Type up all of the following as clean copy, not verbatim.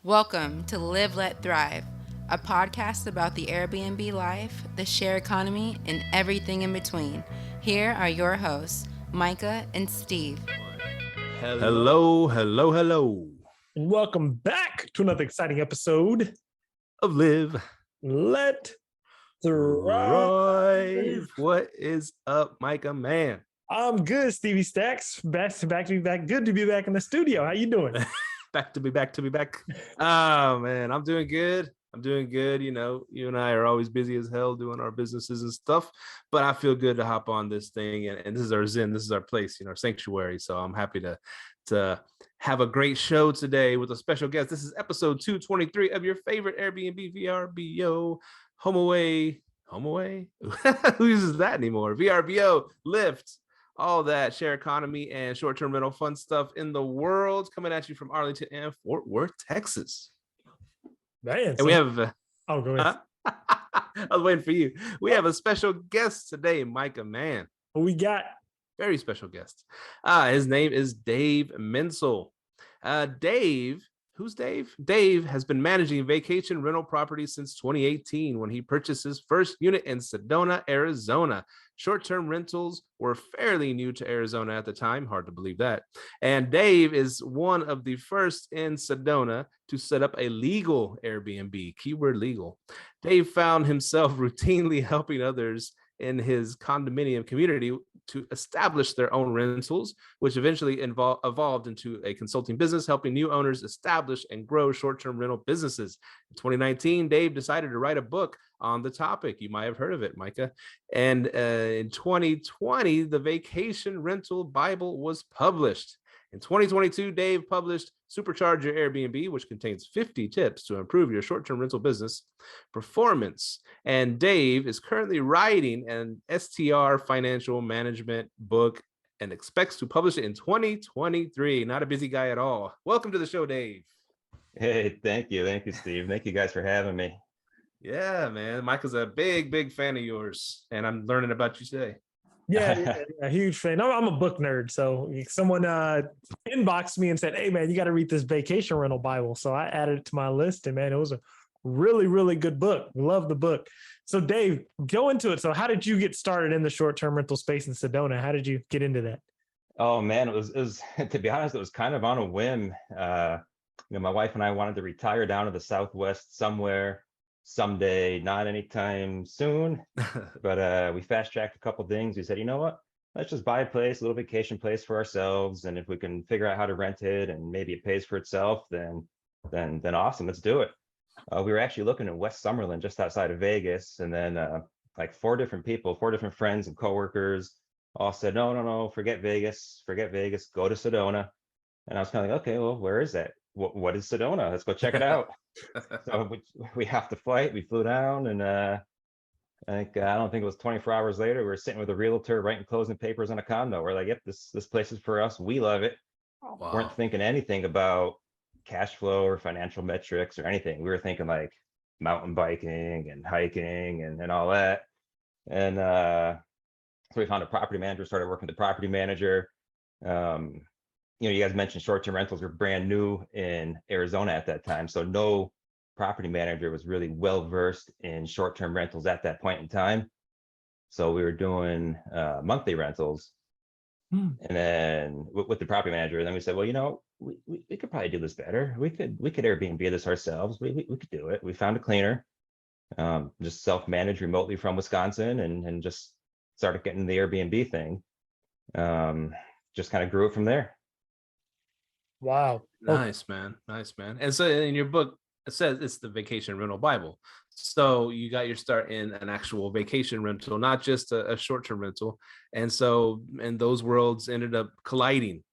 Welcome to Live, Let, Thrive, a podcast about the Airbnb life, the share economy, and everything in between. Here are your hosts, Micah and Steve. Hello. And welcome back to another exciting episode Of Live, Let Thrive. What is up, Micah, man? I'm good, Stevie Stacks. Back to be back. Good to be back in the studio. How you doing? back to be back. Oh, man, I'm doing good. You know, you and I are always busy as hell doing our businesses and stuff, but I feel good to hop on this thing. And this is our zen. This is our place, our sanctuary. So I'm happy to have a great show today with a special guest. This is episode 223 of your favorite Airbnb VRBO, HOA. Who uses that anymore? VRBO, Lyft, all that share economy and short-term rental fun stuff in the world, coming at you from Arlington and Fort Worth, Texas. Man, and we have go ahead. I was waiting for you. We have a special guest today, Micah, man. What we got? Very special guest. His name is Dave Mencel. Who's Dave? Dave has been managing vacation rental properties since 2018 when he purchased his first unit in Sedona, Arizona. Short-term rentals were fairly new to Arizona at the time. Hard to believe that. And Dave is one of the first in Sedona to set up a legal Airbnb, keyword legal. Dave found himself routinely helping others in his condominium community to establish their own rentals, which eventually evolved into a consulting business, helping new owners establish and grow short-term rental businesses. In 2019, Dave decided to write a book on the topic. You might have heard of it, Micah. And in 2020, the Vacation Rental Bible was published. In 2022, Dave published Supercharge Your Airbnb, which contains 50 tips to improve your short-term rental business performance. And Dave is currently writing an STR financial management book and expects to publish it in 2023. Not a busy guy at all. Welcome to the show, Dave. Hey, thank you, Steve. Thank you guys for having me. Yeah, man. Micah's a big fan of yours, and I'm learning about you today. Yeah, a huge fan. I'm a book nerd. So someone inboxed me and said, "Hey, man, you got to read this Vacation Rental Bible." So I added it to my list, and man, it was a really good book. Love the book. So Dave, go into it. So how did you get started in the short-term rental space in Sedona? How did you get into that? Oh man, it was to be honest, it was kind of on a whim. My wife and I wanted to retire down to the Southwest somewhere someday, not anytime soon, but we fast-tracked a couple things. We said, you know what, let's just buy a place, a little vacation place for ourselves, and if we can figure out how to rent it and maybe it pays for itself, then awesome, let's do it. We were actually looking at West Summerlin, just outside of Vegas, and then like four different friends and coworkers all said, no, forget Vegas, go to Sedona. And I was kind of like, okay, well, where is that? What is Sedona? Let's go check it out. So we have to flight. We flew down, and I don't think it was 24 hours later, we were sitting with a realtor writing closing papers on a condo. We're like, yep, this place is for us. We love it. Oh, wow. Weren't thinking anything about cash flow or financial metrics or anything. We were thinking like mountain biking and hiking and all that. And so we found a property manager, started working with the property manager. You guys mentioned short-term rentals were brand new in Arizona at that time. So no property manager was really well-versed in short-term rentals at that point in time. So we were doing monthly rentals. And then with the property manager, then we said, well, we could probably do this better. We could Airbnb this ourselves. We could do it. We found a cleaner, just self-managed remotely from Wisconsin, and just started getting the Airbnb thing. Just kind of grew it from there. Wow. Nice, man. And so in your book, it says it's the Vacation Rental Bible. So you got your start in an actual vacation rental, not just a short-term rental. And so, and those worlds ended up colliding,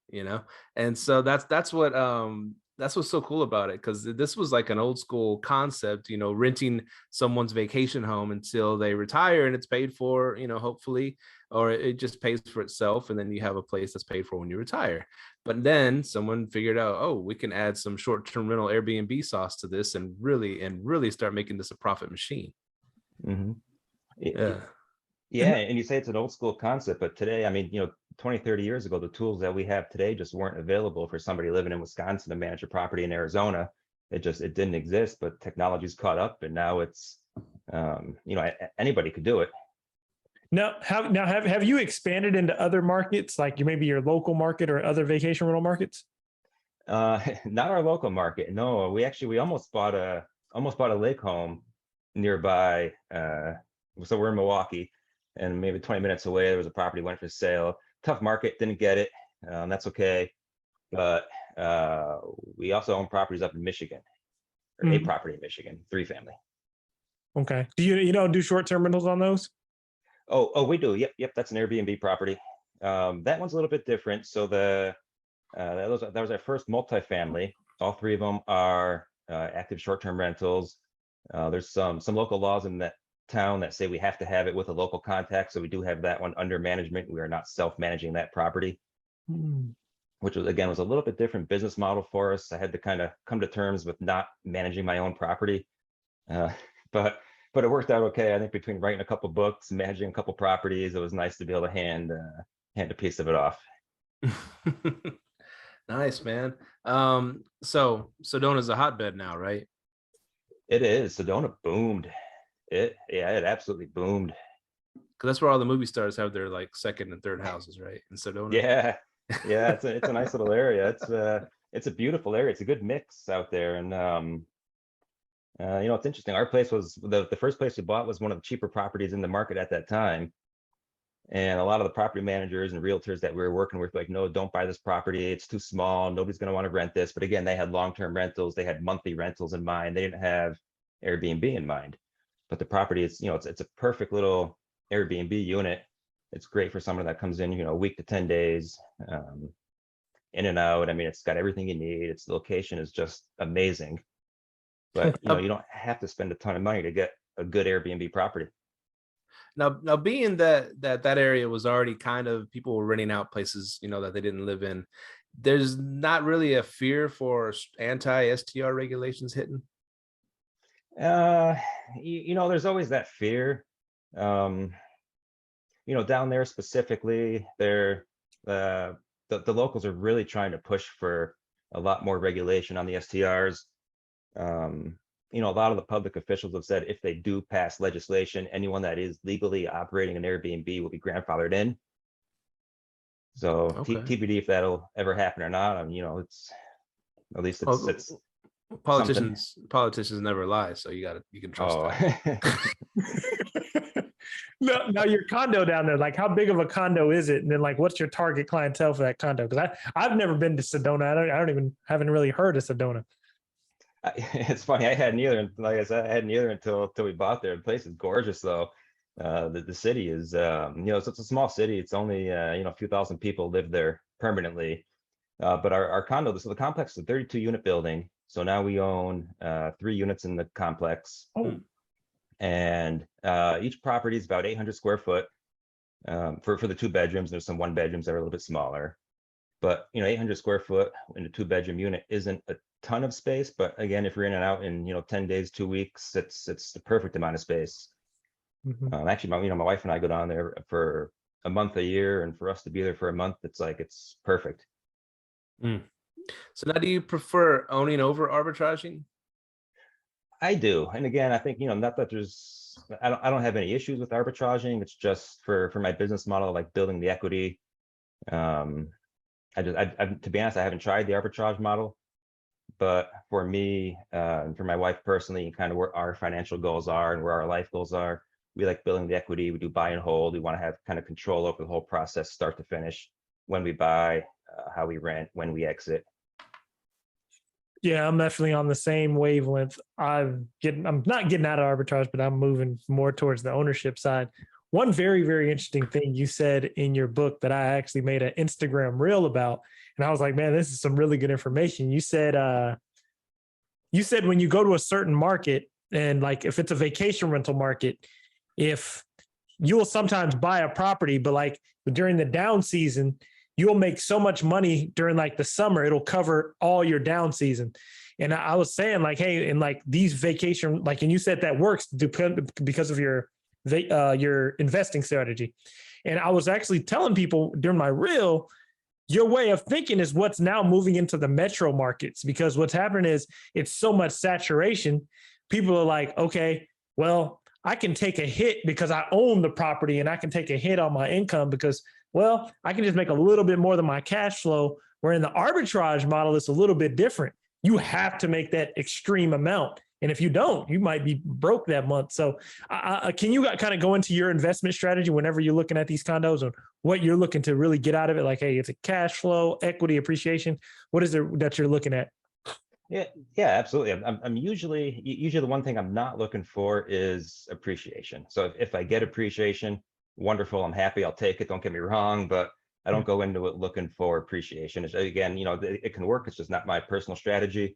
and so that's what's so cool about it, because this was like an old school concept, renting someone's vacation home until they retire and it's paid for, hopefully, or it just pays for itself, and then you have a place that's paid for when you retire. But then someone figured out, oh, we can add some short-term rental Airbnb sauce to this and really start making this a profit machine. Mm-hmm. Yeah. And you say it's an old school concept, but today, 20, 30 years ago, the tools that we have today just weren't available for somebody living in Wisconsin to manage a property in Arizona. It didn't exist, but technology's caught up, and now it's, anybody could do it. Now, have you expanded into other markets, like maybe your local market or other vacation rental markets? Not our local market. No, we almost bought a lake home nearby. So we're in Milwaukee, and maybe 20 minutes away, there was a property went for sale. Tough market, didn't get it. That's okay. But we also own properties up in Michigan, or a property in Michigan, 3-family. Okay. Do you don't do short-term rentals on those? Oh, we do. Yep. That's an Airbnb property. That one's a little bit different. So that was our first multifamily. All 3 of them are active short-term rentals. There's some local laws in that town that say we have to have it with a local contact. So we do have that one under management. We are not self-managing that property, which was a little bit different business model for us. I had to kind of come to terms with not managing my own property, but it worked out okay. I think between writing a couple books, managing a couple properties, it was nice to be able to hand a piece of it off. Nice, man. So Sedona's a hotbed now, right? It is. Sedona boomed. It absolutely boomed. Because that's where all the movie stars have their like second and third houses, right? In Sedona. Yeah. It's a nice little area. It's a beautiful area. It's a good mix out there, and it's interesting. Our place was the first place we bought was one of the cheaper properties in the market at that time. And a lot of the property managers and realtors that we were working with were like, no, don't buy this property. It's too small. Nobody's going to want to rent this. But again, they had long-term rentals. They had monthly rentals in mind. They didn't have Airbnb in mind. But the property is, it's a perfect little Airbnb unit. It's great for someone that comes in, a week to 10 days, in and out. I mean, it's got everything you need. Its location is just amazing. But you don't have to spend a ton of money to get a good Airbnb property. Now being that area was already kind of, people were renting out places, that they didn't live in. There's not really a fear for anti-STR regulations hitting. There's always that fear. Down there specifically, the locals are really trying to push for a lot more regulation on the STRs. A lot of the public officials have said if they do pass legislation, anyone that is legally operating an Airbnb will be grandfathered in. So TBD if that'll ever happen or not. It's at least it's politicians never lie, so you can trust that. Now your condo down there, like how big of a condo is it? And then like, what's your target clientele for that condo? Because I've never been to Sedona. Haven't really heard of Sedona. It's funny. I hadn't either. Like I said, I hadn't either until we bought there. The place is gorgeous, though. The city is, it's a small city. It's only, a few thousand people live there permanently. But our condo, so the complex is a 32-unit building. So now we own 3 units in the complex. Oh. And each property is about 800 square foot for the 2 bedrooms. There's some 1 bedrooms that are a little bit smaller. But 800 square foot in a 2-bedroom unit isn't a ton of space, but again, if you're in and out in 10 days, 2 weeks, it's the perfect amount of space. Actually, my wife and I go down there for a month a year, and for us to be there for a month, it's perfect. So now, do you prefer owning over arbitraging? I do, and again, I think not that I don't have any issues with arbitraging. It's just for my business model, like building the equity. To be honest, I haven't tried the arbitrage model. But for me, and for my wife personally, and kind of where our financial goals are and where our life goals are, we like building the equity. We do buy and hold. We want to have kind of control over the whole process, start to finish, when we buy, how we rent, when we exit. Yeah, I'm definitely on the same wavelength. I'm not getting out of arbitrage, but I'm moving more towards the ownership side. One very, very interesting thing you said in your book that I actually made an Instagram reel about, and I was like, man, this is some really good information. You said when you go to a certain market, and like if it's a vacation rental market, if you will sometimes buy a property, but like during the down season, you'll make so much money during like the summer, it'll cover all your down season. And I was saying like, hey, and like these vacation, like, and you said that works because of your investing strategy. And I was actually telling people during my reel, your way of thinking is what's now moving into the metro markets, because what's happening is it's so much saturation. People are like, okay, well, I can take a hit because I own the property, and I can take a hit on my income because, well, I can just make a little bit more than my cash flow. Where in the arbitrage model, it's a little bit different. You have to make that extreme amount. And if you don't, you might be broke that month. So can you kind of go into your investment strategy whenever you're looking at these condos and what you're looking to really get out of it? Like, hey, it's a cash flow, equity, appreciation. What is it that you're looking at? Yeah, absolutely. I'm usually the one thing I'm not looking for is appreciation. So if I get appreciation, wonderful, I'm happy, I'll take it. Don't get me wrong, but I don't go into it looking for appreciation. Again, it can work. It's just not my personal strategy.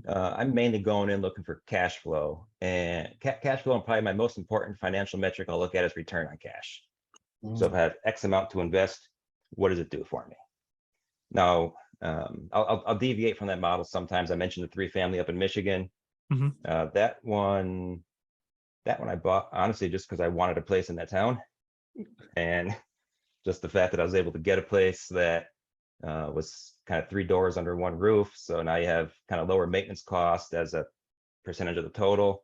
I'm mainly going in looking for cash flow, and cash flow, and probably my most important financial metric I'll look at is return on cash. So if I have X amount to invest, what does it do for me? Now, I'll deviate from that model sometimes. I mentioned the 3-family up in Michigan. That one I bought honestly just because I wanted a place in that town, and just the fact that I was able to get a place that was kind of 3 doors under one roof. So now you have kind of lower maintenance cost as a percentage of the total.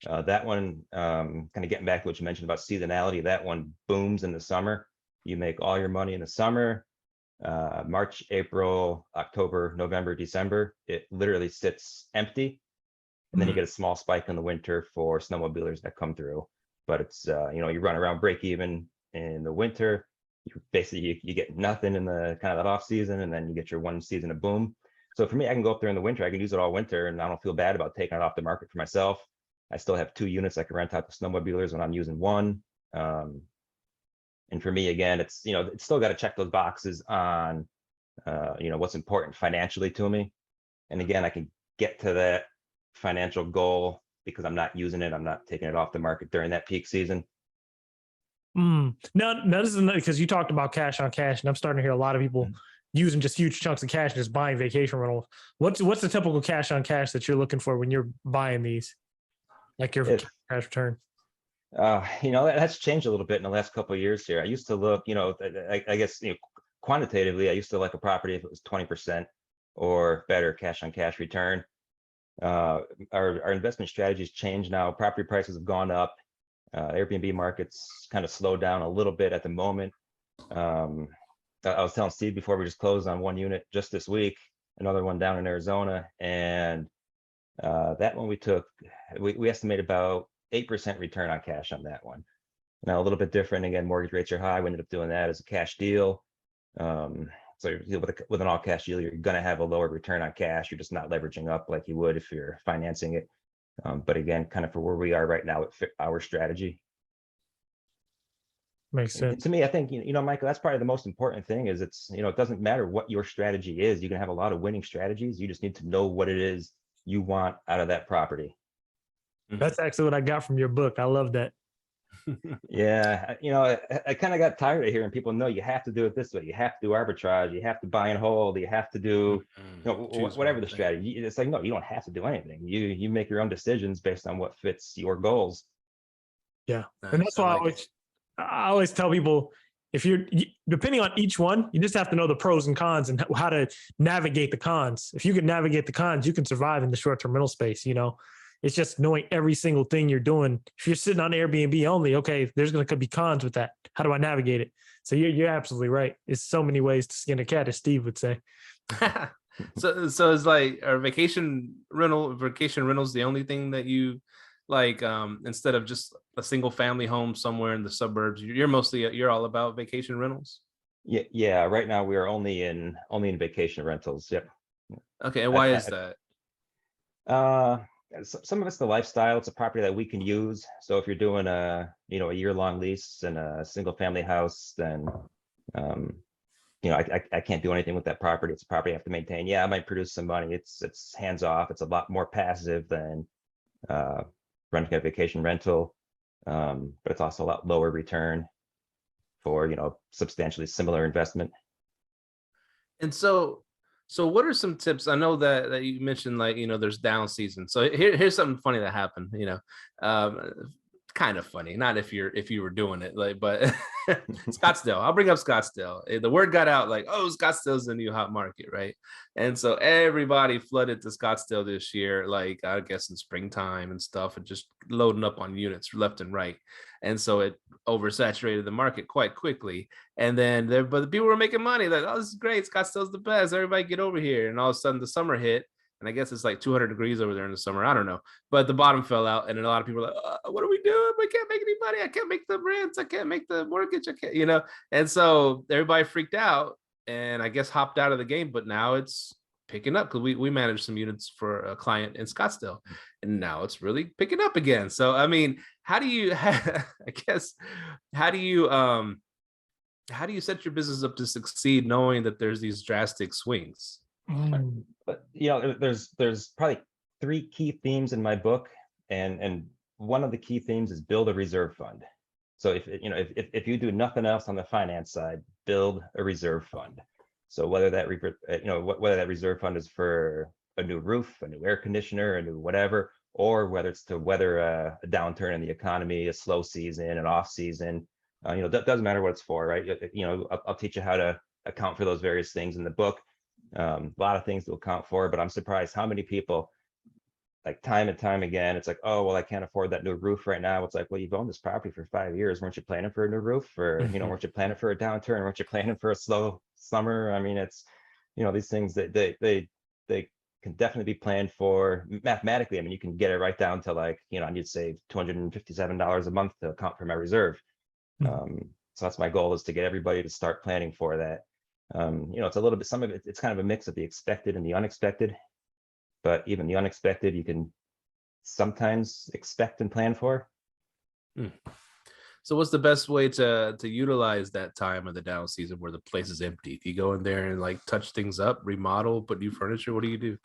That one, kind of getting back to what you mentioned about seasonality, that one booms in the summer. You make all your money in the summer. March, April, October, November, December, it literally sits empty. And then you get a small spike in the winter for snowmobilers that come through. But it's, you run around break even in the winter. You basically, you get nothing in the kind of that off season, and then you get your one season of boom. So for me, I can go up there in the winter, I can use it all winter, and I don't feel bad about taking it off the market for myself. I still have 2 units I can rent out to snowmobilers when I'm using one. And for me, again, it's, it's still got to check those boxes on, what's important financially to me. And again, I can get to that financial goal because I'm not using it. I'm not taking it off the market during that peak season. Now this is because you talked about cash on cash, and I'm starting to hear a lot of people using just huge chunks of cash and just buying vacation rentals. What's the typical cash on cash that you're looking for when you're buying these, like your cash return? That's changed a little bit in the last couple of years here. I used to look, I guess, quantitatively, I used to like a property if it was 20% or better cash on cash return. Our investment strategies changed now. Property prices have gone up. Airbnb market's kind of slowed down a little bit at the moment. I was telling Steve before, we just closed on one unit just this week, another one down in Arizona, and that one we estimate about 8% return on cash on that one. Now a little bit different. Again, mortgage rates are high. We ended up doing that as a cash deal. So with an all cash deal, you're going to have a lower return on cash. You're just not leveraging up like you would if you're financing it. But again, kind of for where we are right now, it fit our strategy. Makes sense. To me, I think, Michael, that's probably the most important thing is it doesn't matter what your strategy is. You can have a lot of winning strategies. You just need to know what it is you want out of that property. That's actually what I got from your book. I love that. Yeah. I kind of got tired of hearing people know you have to do it this way. You have to do arbitrage. You have to buy and hold. You have to do whatever the strategy. It's like, no, you don't have to do anything. You make your own decisions based on what fits your goals. Yeah. And that's why I always tell people, if you're depending on each one, you just have to know the pros and cons and how to navigate the cons. If you can navigate the cons, you can survive in the short-term rental space. It's just knowing every single thing you're doing. If you're sitting on Airbnb only, okay, there's going to be cons with that. How do I navigate it? So you're absolutely right. It's so many ways to skin a cat, as Steve would say. So it's like, are vacation rentals the only thing that you like, instead of just a single family home somewhere in the suburbs? You're all about vacation rentals? Yeah. Right now we are only in vacation rentals. Yep. Okay. And why is that? Some of it's the lifestyle. It's a property that we can use. So if you're doing a year-long lease in a single family house, then I can't do anything with that property. It's a property I have to maintain. Yeah, I might produce some money. It's hands off. It's a lot more passive than renting a vacation rental, but it's also a lot lower return for substantially similar investment. And so what are some tips? I know that you mentioned, like, there's down season. So here's something funny that happened. A kind of funny. Not if you were doing it, like, but Scottsdale. I'll bring up Scottsdale. The word got out like, oh, Scottsdale's the new hot market, right? And so everybody flooded to Scottsdale this year, like I guess in springtime and stuff, and just loading up on units left and right. And so it oversaturated the market quite quickly. And then but the people were making money, like, oh, this is great. Scottsdale's the best. Everybody get over here. And all of a sudden the summer hit. And I guess it's like 200 degrees over there in the summer. I don't know. But the bottom fell out. And then a lot of people are like, what are we doing? We can't make any money. I can't make the rents. I can't make the mortgage. I can't, you know. And so everybody freaked out and I guess hopped out of the game. But now it's picking up because we managed some units for a client in Scottsdale. And now it's really picking up again. So, I mean, how do you, I guess, how do you set your business up to succeed knowing that there's these drastic swings? But you know, there's probably 3 key themes in my book, and one of the key themes is build a reserve fund. So if you do nothing else on the finance side, build a reserve fund. So whether that whether that reserve fund is for a new roof, a new air conditioner, a new whatever, or whether it's to weather a downturn in the economy, a slow season, an off season, that doesn't matter what it's for, right? I'll teach you how to account for those various things in the book. A lot of things to account for, but I'm surprised how many people, like time and time again, it's like, oh, well, I can't afford that new roof right now. It's like, well, you've owned this property for 5 years. Weren't you planning for a new roof? Or, weren't you planning for a downturn? Weren't you planning for a slow summer? I mean, it's, these things that they can definitely be planned for mathematically. I mean, you can get it right down to like, I need to save $257 a month to account for my reserve. So that's my goal, is to get everybody to start planning for that. It's a little bit, some of it, it's kind of a mix of the expected and the unexpected, but even the unexpected you can sometimes expect and plan for. So what's the best way to utilize that time of the down season where the place is empty? Do you go in there and like touch things up, remodel, put new furniture? What do you do?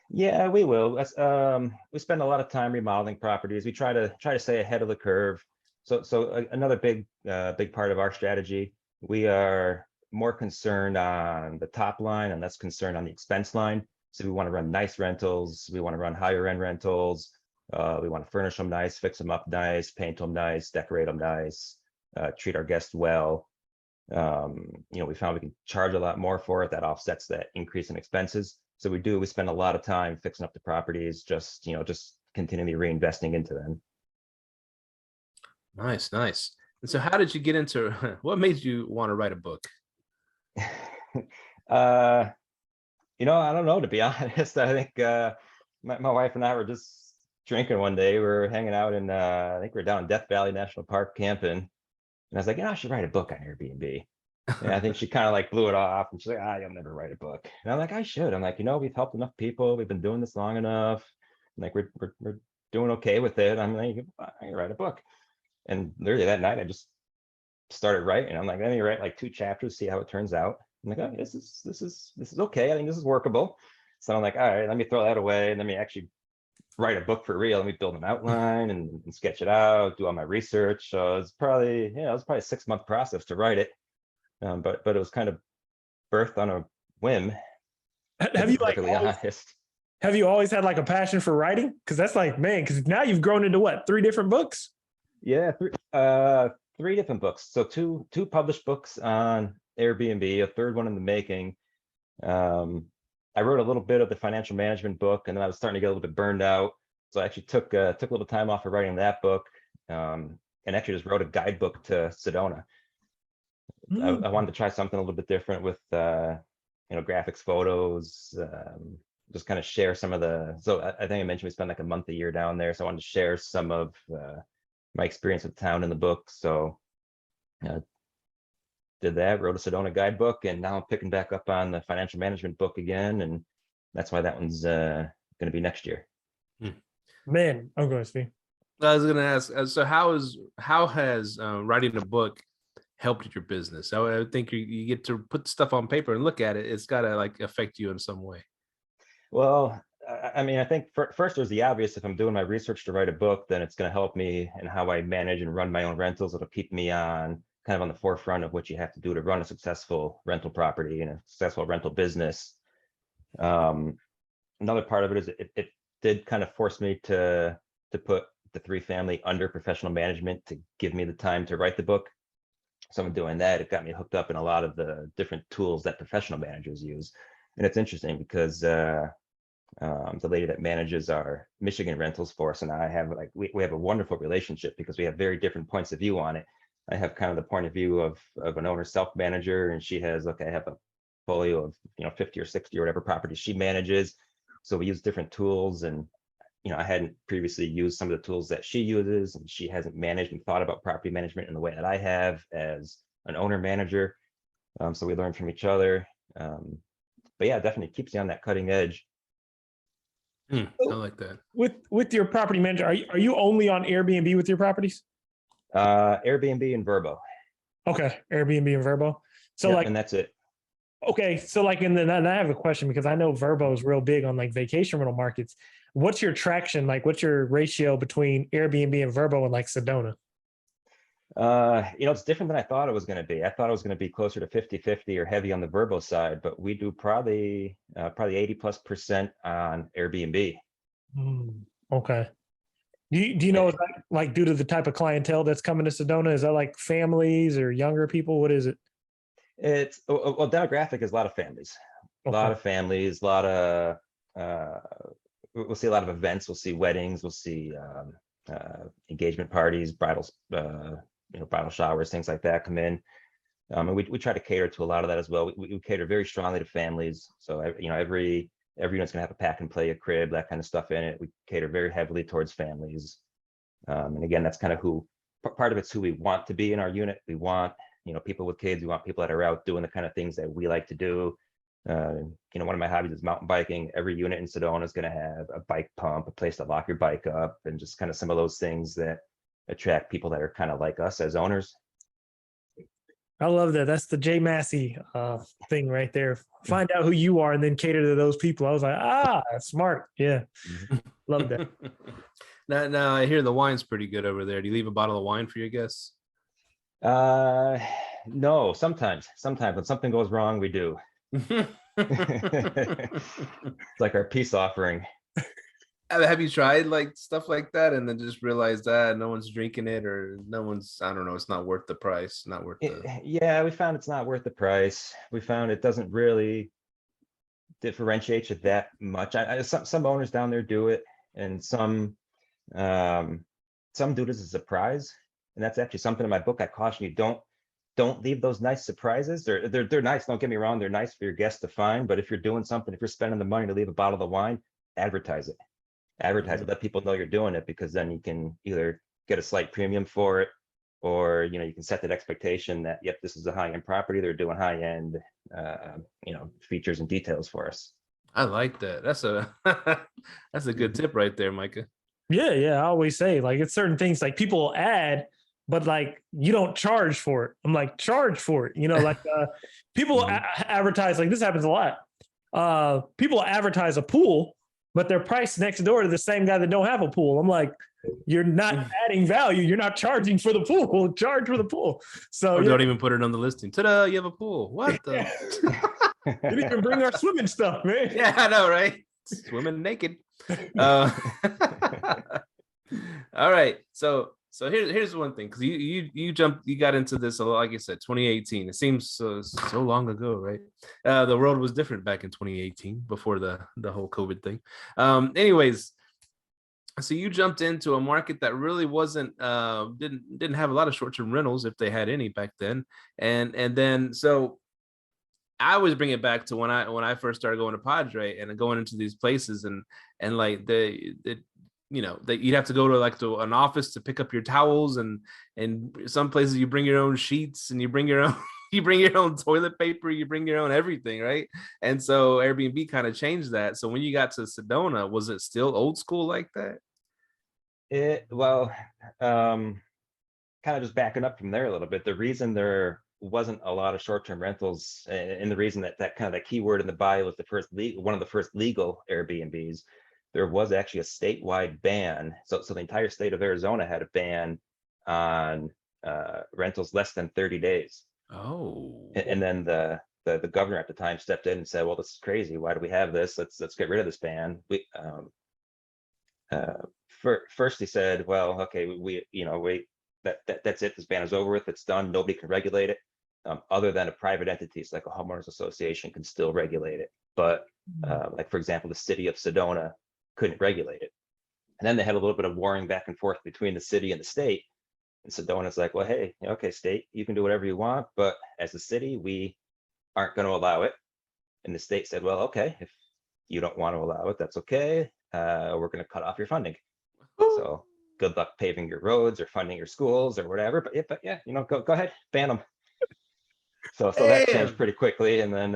Yeah, we will. We spend a lot of time remodeling properties. We try to stay ahead of the curve. So another big part of our strategy, we are more concerned on the top line and less concerned on the expense line. So we want to run nice rentals. We want to run higher end rentals. We want to furnish them nice, fix them up nice, paint them nice, decorate them nice, treat our guests well. We found we can charge a lot more for it. That offsets that increase in expenses. So we spend a lot of time fixing up the properties, just continually reinvesting into them. Nice. And so how did you get into, what made you want to write a book? I don't know, to be honest. I think my wife and I were just drinking one day. We were hanging out in I think we were down in Death Valley National Park camping, and I was like, I should write a book on Airbnb. And I think she kind of like blew it off, and she's like, you'll never write a book. And I'm like, I should. I'm like, we've helped enough people. We've been doing this long enough. Like we're doing okay with it. I'm like, I can write a book. And literally that night I just started writing. I'm like, let me write like 2 chapters, see how it turns out. I'm like, oh, this is okay. I think this is workable. So I'm like, all right, let me throw that away and let me actually write a book for real. Let me build an outline and sketch it out, do all my research. So it's probably, it was probably a 6-month process to write it. But it was kind of birthed on a whim. Have you always had like a passion for writing? Because that's like, man, because now you've grown into what, 3 different books? Yeah, 3 different books. So two published books on Airbnb, a 3rd one in the making. I wrote a little bit of the financial management book, and then I was starting to get a little bit burned out. So I actually took a little time off of writing that book, and actually just wrote a guidebook to Sedona. I wanted to try something a little bit different with graphics, photos, just kind of share some of so I think I mentioned we spend like a month a year down there. So I wanted to share some of my experience with town in the book. So did that, wrote a Sedona guidebook, and now I'm picking back up on the financial management book again. And that's why that one's going to be next year. Man, I'm going to see. I was going to ask, so how has writing a book helped your business? I think you get to put stuff on paper and look at it. It's got to like affect you in some way. Well, I mean, I think first there's the obvious. If I'm doing my research to write a book, then it's going to help me in how I manage and run my own rentals. It'll keep me on the forefront of what you have to do to run a successful rental property and a successful rental business. Another part of it is it did kind of force me to the 3-family under professional management to give me the time to write the book. So I'm doing that. It got me hooked up in a lot of the different tools that professional managers use. And it's interesting because the lady that manages our Michigan rentals for us and I have we have a wonderful relationship because we have very different points of view on it. I have kind of the point of view of an owner self-manager, and she has, I have a portfolio of 50 or 60 or whatever properties she manages. So we use different tools, and I hadn't previously used some of the tools that she uses, and she hasn't managed and thought about property management in the way that I have as an owner manager. So we learn from each other. But yeah, definitely keeps you on that cutting edge. I like that. With your property manager, are you only on Airbnb with your properties? Airbnb and VRBO. Okay, Airbnb and VRBO. So Yep, and that's it. Okay, so and I have a question because I know VRBO is real big on vacation rental markets. What's your traction? What's your ratio between Airbnb and VRBO in Sedona? It's different than I thought it was going to be. I thought it was going to be closer to 50-50 or heavy on the VRBO side, but we do probably 80+% on Airbnb. Okay. Do you know, is that due to the type of clientele that's coming to Sedona? Is that families or younger people? What is it? It's well, demographic is a lot of families, a lot of families, a lot of we'll see a lot of events. We'll see weddings. We'll see engagement parties, bridal showers, things like that come in. And we try to cater to a lot of that as well. We cater very strongly to families. So every unit's gonna have a pack and play, a crib, that kind of stuff in it. We cater very heavily towards families. And again, that's kind of part of it's who we want to be in our unit. We want people with kids. We want people that are out doing the kind of things that we like to do. One of my hobbies is mountain biking. Every unit in Sedona is going to have a bike pump, a place to lock your bike up, and just kind of some of those things that attract people that are kind of like us as owners. I love that. That's the Jay Massey thing right there. Find out who you are and then cater to those people. I was like, smart. Yeah. Love that. Now I hear the wine's pretty good over there. Do you leave a bottle of wine for your guests? No, sometimes when something goes wrong, we do. It's like our peace offering. Have you tried stuff like that and then just realized that no one's drinking it, or no one's, I don't know, it's not worth the price, not worth Yeah, we found it's not worth the price. We found it doesn't really differentiate you that much. Some owners down there do it, and some do it as a surprise. And that's actually something in my book I caution you, don't leave those nice surprises. They're nice, don't get me wrong, they're nice for your guests to find, but if you're doing something, if you're spending the money to leave a bottle of wine, advertise it. Let people know you're doing it, because then you can either get a slight premium for it, or you can set that expectation that, yep, this is a high-end property, they're doing high-end features and details for us. I like that. That's a good tip right there, Micah. Yeah. I always say it's certain things people will add, but you don't charge for it. I'm like, charge for it. People advertise, this happens a lot. People advertise a pool, but they're priced next door to the same guy that don't have a pool. I'm like, you're not adding value. You're not charging for the pool. Charge for the pool. So don't even put it on the listing. Ta-da, you have a pool. What the? You didn't even bring our swimming stuff, man. Yeah, I know, right? Swimming naked. All right. So here's one thing, because you got into this, like you said, 2018. It seems so long ago, right? The world was different back in 2018 before the whole COVID thing. Anyways, so you jumped into a market that really wasn't didn't have a lot of short-term rentals, if they had any back then, and then so I always bring it back to when I first started going to Padre and going into these places, and that you'd have to go to an office to pick up your towels, and some places you bring your own sheets, and you bring your own toilet paper, you bring your own everything, right? And so Airbnb kind of changed that. So when you got to Sedona, was it still old school like that? Kind of just backing up from there a little bit, the reason there wasn't a lot of short-term rentals, and the reason that kind of that keyword in the bio was one of the first legal Airbnbs, there was actually a statewide ban. So the entire state of Arizona had a ban on rentals less than 30 days. Oh. And then the governor at the time stepped in and said, well, this is crazy. Why do we have this? Let's get rid of this ban. first he said, well, okay, that's it. This ban is over with. It's done. Nobody can regulate it. Other than a private entities like a homeowners association can still regulate it. But like, for example, the city of Sedona couldn't regulate it. And then they had a little bit of warring back and forth between the city and the state. And Sedona's like, well, hey, okay, state, you can do whatever you want, but as a city, we aren't going to allow it. And the state said, well, okay, if you don't want to allow it, that's okay. We're going to cut off your funding. So good luck paving your roads or funding your schools or whatever. But yeah, go ahead, ban them. So that changed pretty quickly. And then,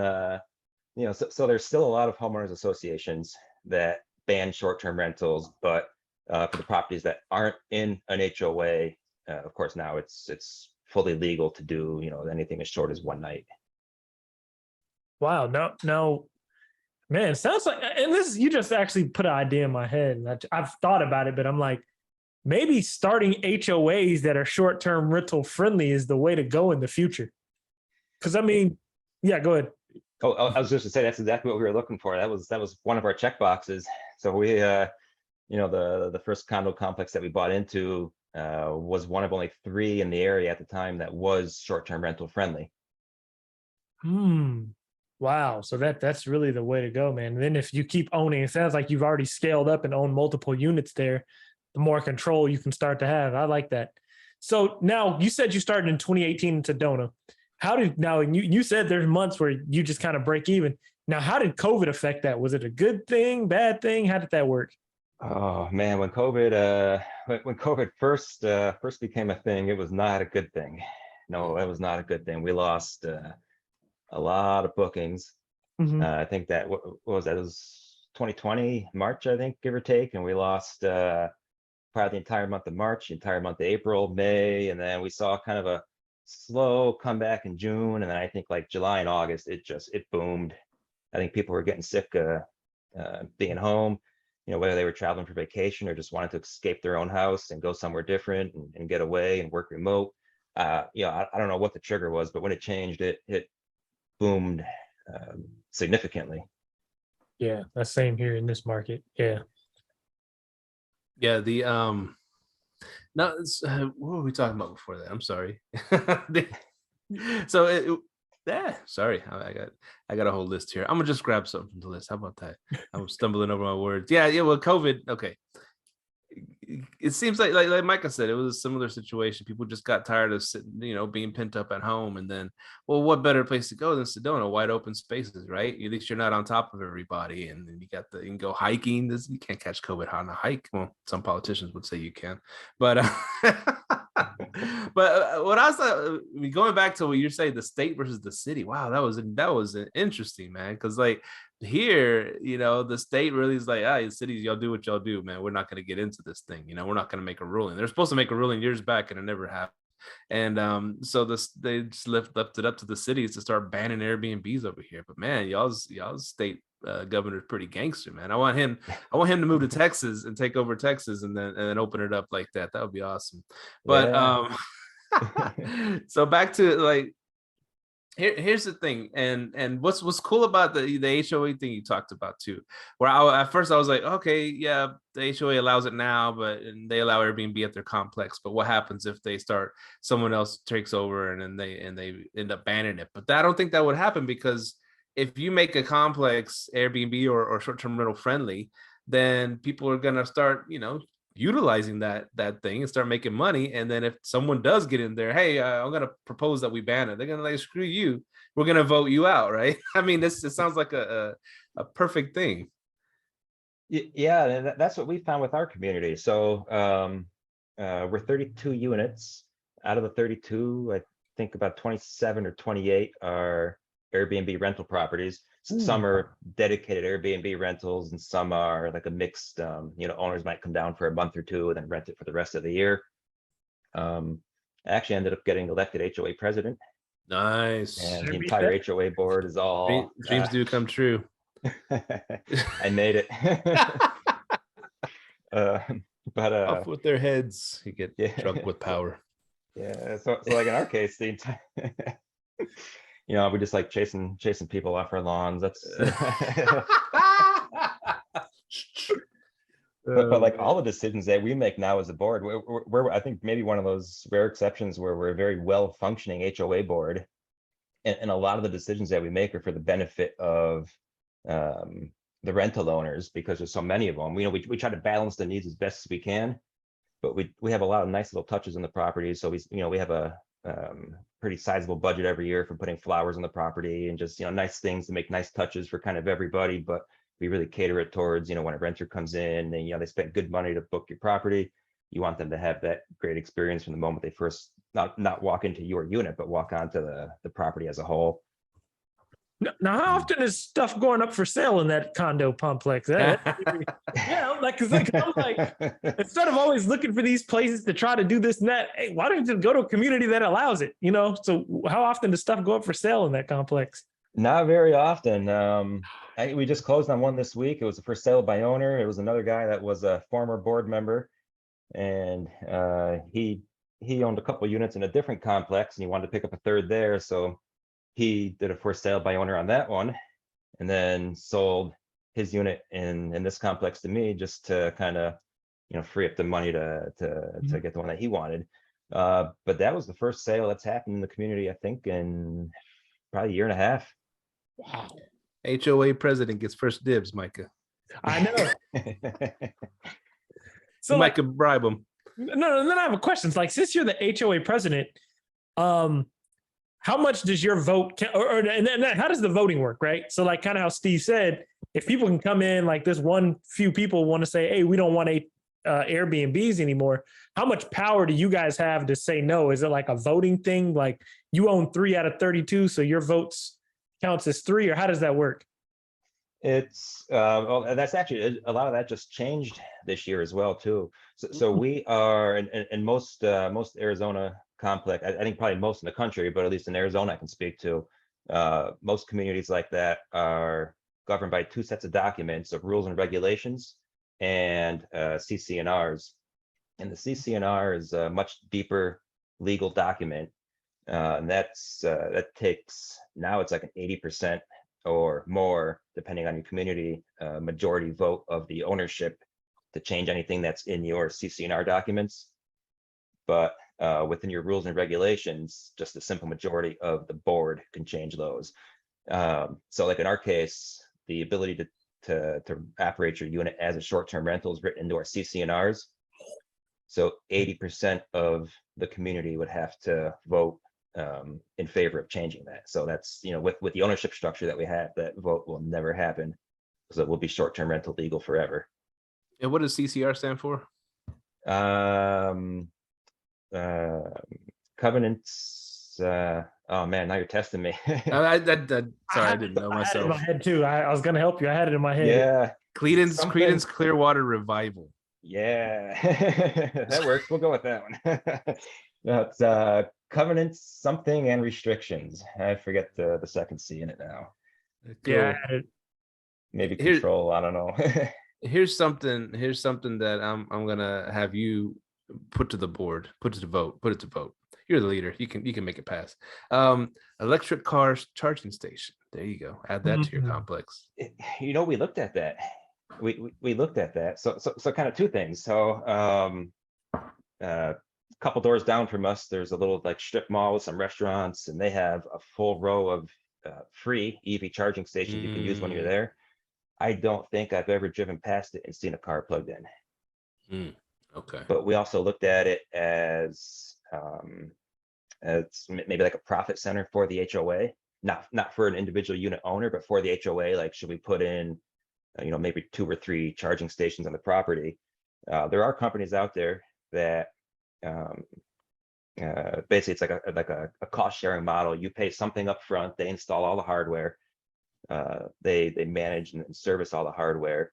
so there's still a lot of homeowners associations that ban short-term rentals, but for the properties that aren't in an HOA, of course, now it's fully legal to do, anything as short as one night. Wow. No, man, sounds like, and you just actually put an idea in my head. And I've thought about it, but I'm like, maybe starting HOAs that are short-term rental friendly is the way to go in the future. Because yeah, go ahead. Oh, I was just to say that's exactly what we were looking for. That was one of our check boxes. So we, the first condo complex that we bought into was one of only 3 in the area at the time that was short-term rental friendly. Wow. So that's really the way to go, man. And then if you keep owning, it sounds like you've already scaled up and own multiple units there, the more control you can start to have. I like that. So now you said you started in 2018 in Sedona. You said there's months where you just kind of break even. Now, how did COVID affect that? Was it a good thing, bad thing? How did that work? Oh man, when COVID first became a thing, it was not a good thing. No, it was not a good thing. We lost a lot of bookings. I think that what was that? It was 2020 March, I think, give or take, and we lost probably the entire month of March, the entire month of April, May, and then we saw kind of a slow comeback in June, and then I think like July and August, it boomed. I think people were getting sick being home, whether they were traveling for vacation or just wanted to escape their own house and go somewhere different and get away and work remote. I don't know what the trigger was, but when it changed, it boomed significantly. Yeah, that's same here in this market. Yeah. Yeah, the no, what were we talking about before that? I'm sorry. Sorry, I got a whole list here. I'm gonna just grab something from the list. How about that? I'm stumbling over my words. Yeah. Well, COVID. Okay. It seems like Micah said, it was a similar situation. People just got tired of sitting, being pent up at home. And then, well, what better place to go than Sedona? Wide open spaces, right? At least you're not on top of everybody. And then you can go hiking. You can't catch COVID on a hike. Well, some politicians would say you can, but but what I was going back to what you're saying, the state versus the city. Wow, that was interesting, man. Because like here, the state really is like, the cities, y'all do what y'all do, man. We're not going to get into this thing. We're not going to make a ruling. They're supposed to make a ruling years back, and it never happened. And so they just left it up to the cities to start banning Airbnbs over here. But man, y'all's state governor's pretty gangster, man. I want him to move to Texas and take over Texas, and then open it up like that. That would be awesome. But yeah. So back to like, here's the thing, and what's cool about the HOA thing you talked about too, where at first I was like, okay, yeah, the HOA allows it now, and they allow Airbnb at their complex, but what happens if someone else takes over and then they end up banning it? But I don't think that would happen, because if you make a complex Airbnb or short-term rental friendly, then people are gonna start utilizing that thing and start making money. And then if someone does get in there, hey, I'm gonna propose that we ban it, they're gonna like, screw you, we're gonna vote you out, right? I mean, it sounds like a perfect thing. Yeah, that's what we found with our community. So we're 32 units. Out of the 32, I think about 27 or 28 are Airbnb rental properties. Some are dedicated Airbnb rentals, and some are like a mixed, owners might come down for a month or two and then rent it for the rest of the year. I actually ended up getting elected HOA president. Nice. And the entire HOA board is all dreams do come true. I made it. But off with their heads, you get drunk with power. Yeah, so like in our case, the entire we just like chasing people off our lawns. That's But like all the decisions that we make now as a board, we're I think maybe one of those rare exceptions where we're a very well functioning HOA board. And a lot of the decisions that we make are for the benefit of the rental owners, because there's so many of them. We try to balance the needs as best as we can, but we have a lot of nice little touches on the property. So we have a pretty sizable budget every year for putting flowers on the property and just nice things to make nice touches for kind of everybody. But we really cater it towards when a renter comes in and they spent good money to book your property. You want them to have that great experience from the moment they first not walk into your unit, but walk onto the property as a whole. Now, how often is stuff going up for sale in that condo complex? Yeah, like, I'm like, instead of always looking for these places to try to do this and that, hey, why don't you just go to a community that allows it? So how often does stuff go up for sale in that complex? Not very often. We just closed on one this week. It was a for sale by owner. It was another guy that was a former board member, and he owned a couple units in a different complex, and he wanted to pick up a third there. So he did a for sale by owner on that one, and then sold his unit in this complex to me, just to kind of free up the money to get the one that he wanted. But that was the first sale that's happened in the community, I think, in probably a year and a half. Wow. HOA president gets first dibs, Micah. I know. So Micah, bribe him. No, then I have a question. It's like, since you're the HOA president, how much does your vote and how does the voting work, right? So like kind of how Steve said, if people can come in, like this few people want to say, hey, we don't want Airbnbs anymore. How much power do you guys have to say no? Is it like a voting thing? Like you own 3 out of 32, so your votes counts as 3, or how does that work? It's well, that's actually a lot of that just changed this year as well too. So we are in most Arizona complex, I think probably most in the country, but at least in Arizona I can speak to, most communities like that are governed by 2 sets of documents of rules and regulations and CCNRs. And the CCNR is a much deeper legal document, and that takes, now it's like an 80% or more, depending on your community, majority vote of the ownership to change anything that's in your CCNR documents. But within your rules and regulations, just a simple majority of the board can change those. So like in our case, the ability to operate your unit as a short-term rental is written into our CCNRs. So 80% of the community would have to vote in favor of changing that. So that's, with the ownership structure that we have, that vote will never happen, because it will be short-term rental legal forever. And what does CCR stand for? Covenants. Oh man, now you're testing me. Sorry, I didn't know myself. I had it in my head too. I was gonna help you. I had it in my head. Yeah. Credence Clearwater Revival. Yeah, that works. We'll go with that one. That's covenants, something, and restrictions. I forget the second C in it now. Cool. Yeah. Maybe control. I don't know. Here's something that I'm gonna have you put to the board, put it to vote. You're the leader. You can make it pass. Electric car charging station. There you go. Add that to your complex. We looked at that. We looked at that. So kind of 2 things. So a couple doors down from us, there's a little like strip mall with some restaurants, and they have a full row of free EV charging stations you can use when you're there. I don't think I've ever driven past it and seen a car plugged in. Okay. But we also looked at it as maybe like a profit center for the HOA, not for an individual unit owner, but for the HOA. Like, should we put in, maybe 2 or 3 charging stations on the property? There are companies out there that basically it's like a cost sharing model. You pay something up front, they install all the hardware, they manage and service all the hardware,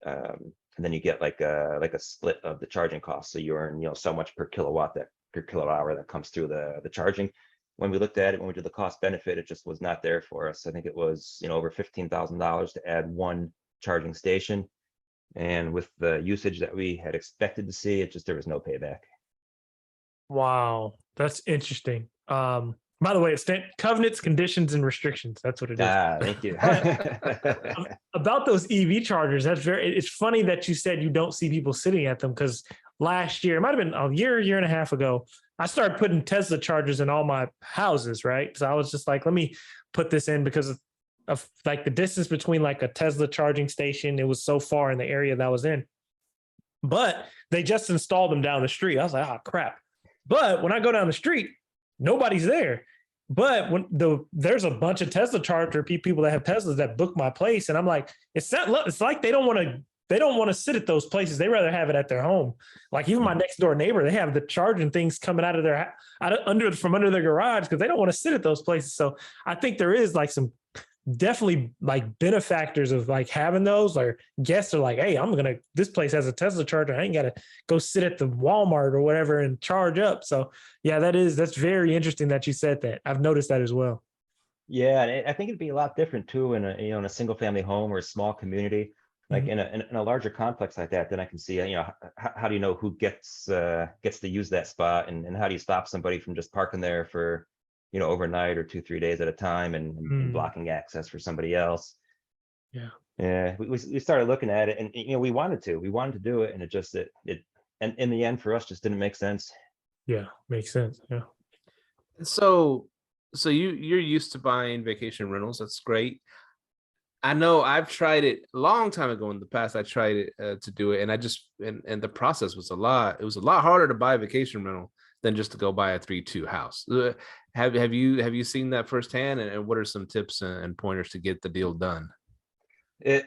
and then you get like a split of the charging costs. So you earn so much per kilowatt per kilowatt hour that comes through the charging. When we looked at it, when we did the cost benefit, it just was not there for us. I think it was over $15,000 to add 1 charging station, and with the usage that we had expected to see, there was no payback. Wow, that's interesting. By the way, it's covenants, conditions, and restrictions. That's what it is. Thank you. About those EV chargers, it's funny that you said you don't see people sitting at them, because last year, it might have been a year and a half ago, I started putting Tesla chargers in all my houses, right? So I was just like, let me put this in because of like the distance between like a Tesla charging station. It was so far in the area that I was in. But they just installed them down the street. I was like, oh crap. But when I go down the street, nobody's there. But there's a bunch of Tesla charger people that have Teslas that book my place, and I'm like, it's like they don't want to sit at those places. They rather have it at their home. Like even my next door neighbor, they have the charging things coming out of from under their garage because they don't want to sit at those places. So I think there is like some definitely like benefactors of like having those, or guests are like, hey, this place has a Tesla charger. I ain't got to go sit at the Walmart or whatever and charge up. So yeah, that's very interesting that you said that. I've noticed that as well. Yeah, and I think it'd be a lot different too in a single family home or a small community. Like in a larger complex like that, then I can see, how do you know who gets to use that spot, and how do you stop somebody from just parking there for, overnight or 2-3 days at a time and blocking access for somebody else. Yeah, we started looking at it, and we wanted to do it, and and in the end for us just didn't make sense. Yeah, makes sense. Yeah. So you're used to buying vacation rentals. That's great. I know I've tried it a long time ago in the past. I tried it to do it, and the process was a lot harder to buy a vacation rental than just to go buy a 3-2 house. Have you seen that firsthand, and what are some tips and pointers to get the deal done? I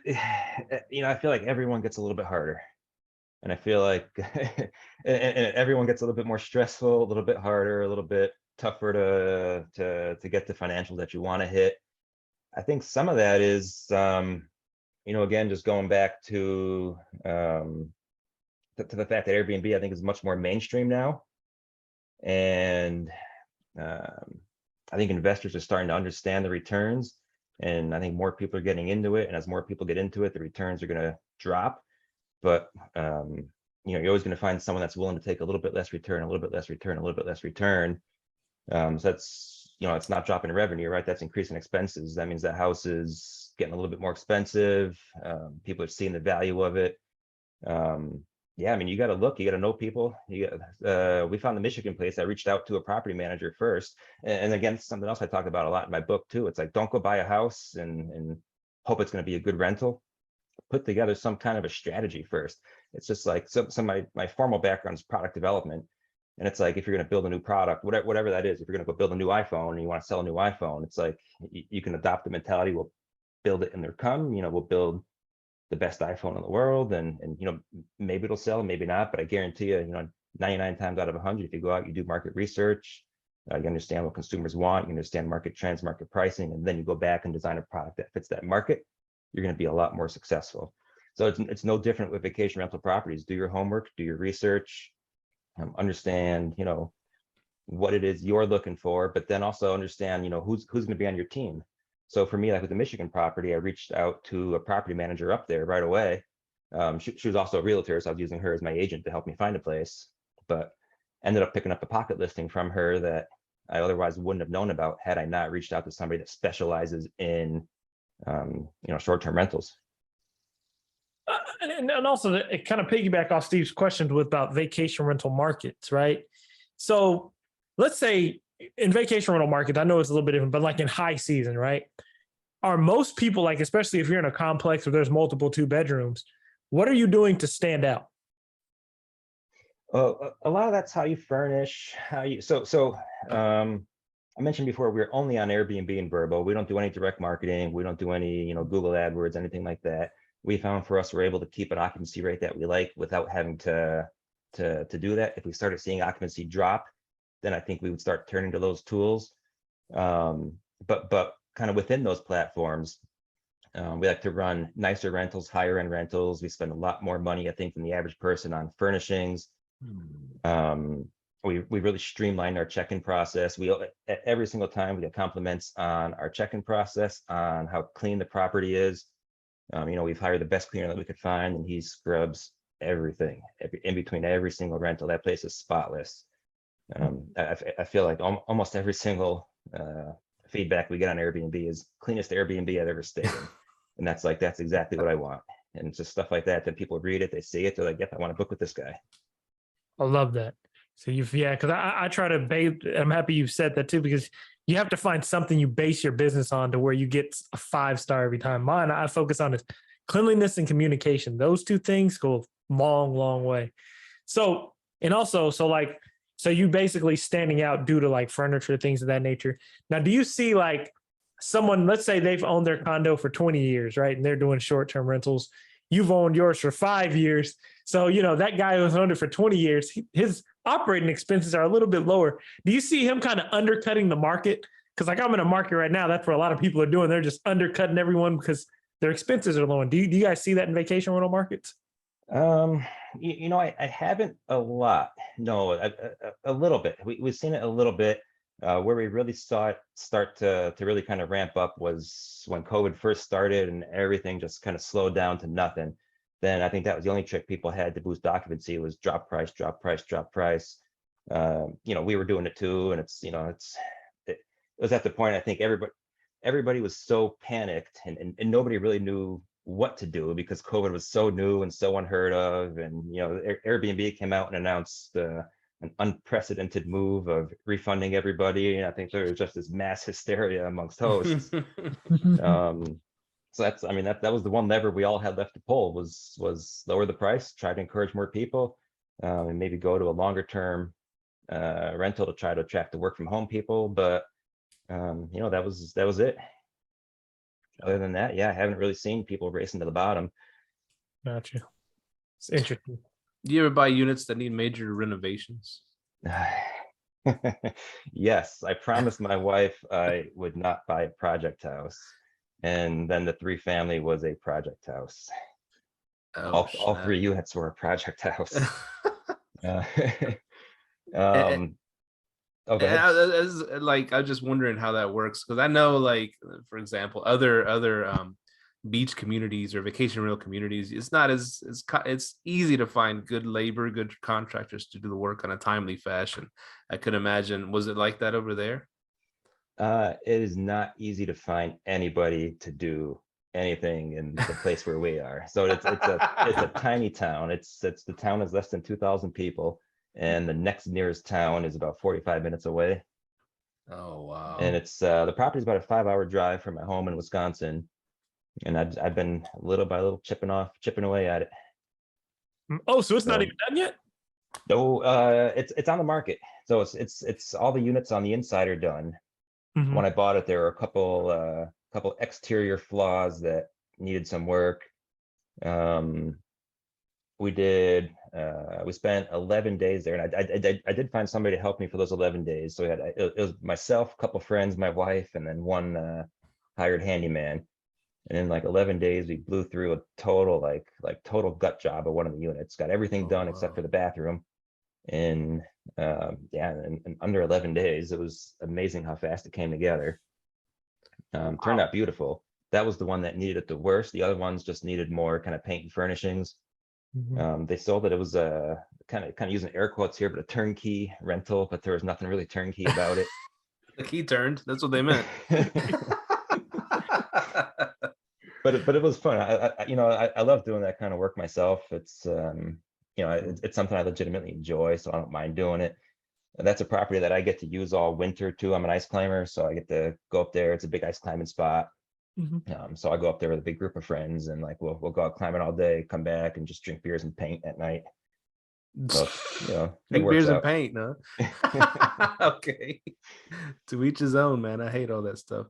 feel like everyone gets a little bit harder, and I feel like and everyone gets a little bit more stressful, a little bit harder, a little bit tougher to get the financials that you want to hit. I think some of that is, again, just going back to the fact that Airbnb, I think, is much more mainstream now. And I think investors are starting to understand the returns. And I think more people are getting into it. And as more people get into it, the returns are going to drop. But, you're always going to find someone that's willing to take a little bit less return, a little bit less return, a little bit less return. So that's, it's not dropping revenue, right? That's increasing expenses. That means that house is getting a little bit more expensive. People are seeing the value of it. Yeah, I mean, you got to look, you got to know people. We found the Michigan place. I reached out to a property manager first. And again, something else I talk about a lot in my book too. It's like, don't go buy a house and hope it's going to be a good rental. Put together some kind of a strategy first. It's just like my formal background is product development. And it's like, if you're going to build a new product, whatever that is, if you're going to go build a new iPhone and you want to sell a new iPhone, it's like, you can adopt the mentality, we'll build it and they'll come, we'll build the best iPhone in the world, and maybe it'll sell, maybe not, but I guarantee you, 99 times out of 100, if you go out, you do market research, you understand what consumers want, you understand market trends, market pricing, and then you go back and design a product that fits that market, you're going to be a lot more successful. So it's no different with vacation rental properties. Do your homework, do your research, understand, what it is you're looking for, but then also understand, who's going to be on your team. So for me, like with the Michigan property, I reached out to a property manager up there right away. She was also a realtor, so I was using her as my agent to help me find a place, but ended up picking up a pocket listing from her that I otherwise wouldn't have known about had I not reached out to somebody that specializes in, short-term rentals. And also, it kind of piggyback off Steve's questions about vacation rental markets, right? So let's say in vacation rental markets, I know it's a little bit different, but like in high season, right? Are most people, like, especially if you're in a complex where there's multiple 2 bedrooms, what are you doing to stand out? Well, a lot of that's how you furnish, I mentioned before, we're only on Airbnb and VRBO. We don't do any direct marketing. We don't do any, Google AdWords, anything like that. We found for us, we're able to keep an occupancy rate that we like without having to do that. If we started seeing occupancy drop, then I think we would start turning to those tools. But kind of within those platforms, we like to run nicer rentals, higher end rentals. We spend a lot more money, I think, than the average person on furnishings. We really streamlined our check-in process. Every single time we get compliments on our check-in process, on how clean the property is. We've hired the best cleaner that we could find, and he scrubs everything in between every single rental. That place is spotless. I feel like almost every single feedback we get on Airbnb is cleanest Airbnb I've ever stayed in. And that's exactly what I want. And it's just stuff like that people read it, they see it, they're like, yep, I want to book with this guy. I love that. So because I try to base. I'm happy you said that too, because you have to find something you base your business on to where you get a 5-star every time. Mine, I focus on is cleanliness and communication. Those two things go a long, long way. So, and also, so you basically standing out due to like furniture, things of that nature. Now, do you see like someone, let's say they've owned their condo for 20 years, right? And they're doing short-term rentals. You've owned yours for 5 years. So, that guy who's owned it for 20 years, his operating expenses are a little bit lower. Do you see him kind of undercutting the market? Because like I'm in a market right now, that's where a lot of people are doing. They're just undercutting everyone because their expenses are low. And do you guys see that in vacation rental markets? I haven't a lot. No, a little bit. We've seen it a little bit. Where we really saw it start to really kind of ramp up was when COVID first started and everything just kind of slowed down to nothing. Then I think that was the only trick people had to boost occupancy was drop price, drop price, drop price. We were doing it too, and it was at the point I think everybody was so panicked and nobody really knew what to do because COVID was so new and so unheard of, and Airbnb came out and announced an unprecedented move of refunding everybody, and I think there was just this mass hysteria amongst hosts. So that was the one lever we all had left to pull was lower the price, try to encourage more people, and maybe go to a longer term rental to try to attract the work from home people. But that was it. Other than that, I haven't really seen people racing to the bottom. Gotcha. It's interesting. Do you ever buy units that need major renovations? Yes, I promised my wife I would not buy a project house. And then the 3-family was a project house. All 3 units were a project house. Okay. I was just wondering how that works because I know, like, for example, other beach communities or vacation rental communities, it's not it's easy to find good labor, good contractors to do the work on a timely fashion. I could imagine. Was it like that over there? It is not easy to find anybody to do anything in the place where we are. So it's a tiny town. The town is less than 2,000 people, and the next nearest town is about 45 minutes away. Oh wow! And it's the property is about a 5-hour drive from my home in Wisconsin, and I've been little by little chipping away at it. Oh, so it's not even done yet? No, it's on the market. So it's all the units on the inside are done. Mm-hmm. When I bought it, there were a couple exterior flaws that needed some work. We spent 11 days there, and I did find somebody to help me for those 11 days. So it was myself, a couple friends, my wife, and then one hired handyman. And in like 11 days, we blew through a total total gut job of one of the units. Got everything done except for the bathroom. And in under 11 days, it was amazing how fast it came together. Turned out beautiful. That was the one that needed it the worst. The other ones just needed more kind of paint and furnishings. Mm-hmm. They sold it. It was a kind of using air quotes here, but a turnkey rental, but there was nothing really turnkey about it. The key turned. That's what they meant. But it was fun. I love doing that kind of work myself. It's it's something I legitimately enjoy, so I don't mind doing it. And that's a property that I get to use all winter too. I'm an ice climber, so I get to go up there. It's a big ice climbing spot. Mm-hmm. So I go up there with a big group of friends, and like we'll go out climbing all day, come back and just drink beers and paint at night. So, drink beers and paint, huh? Okay. To each his own, man. I hate all that stuff.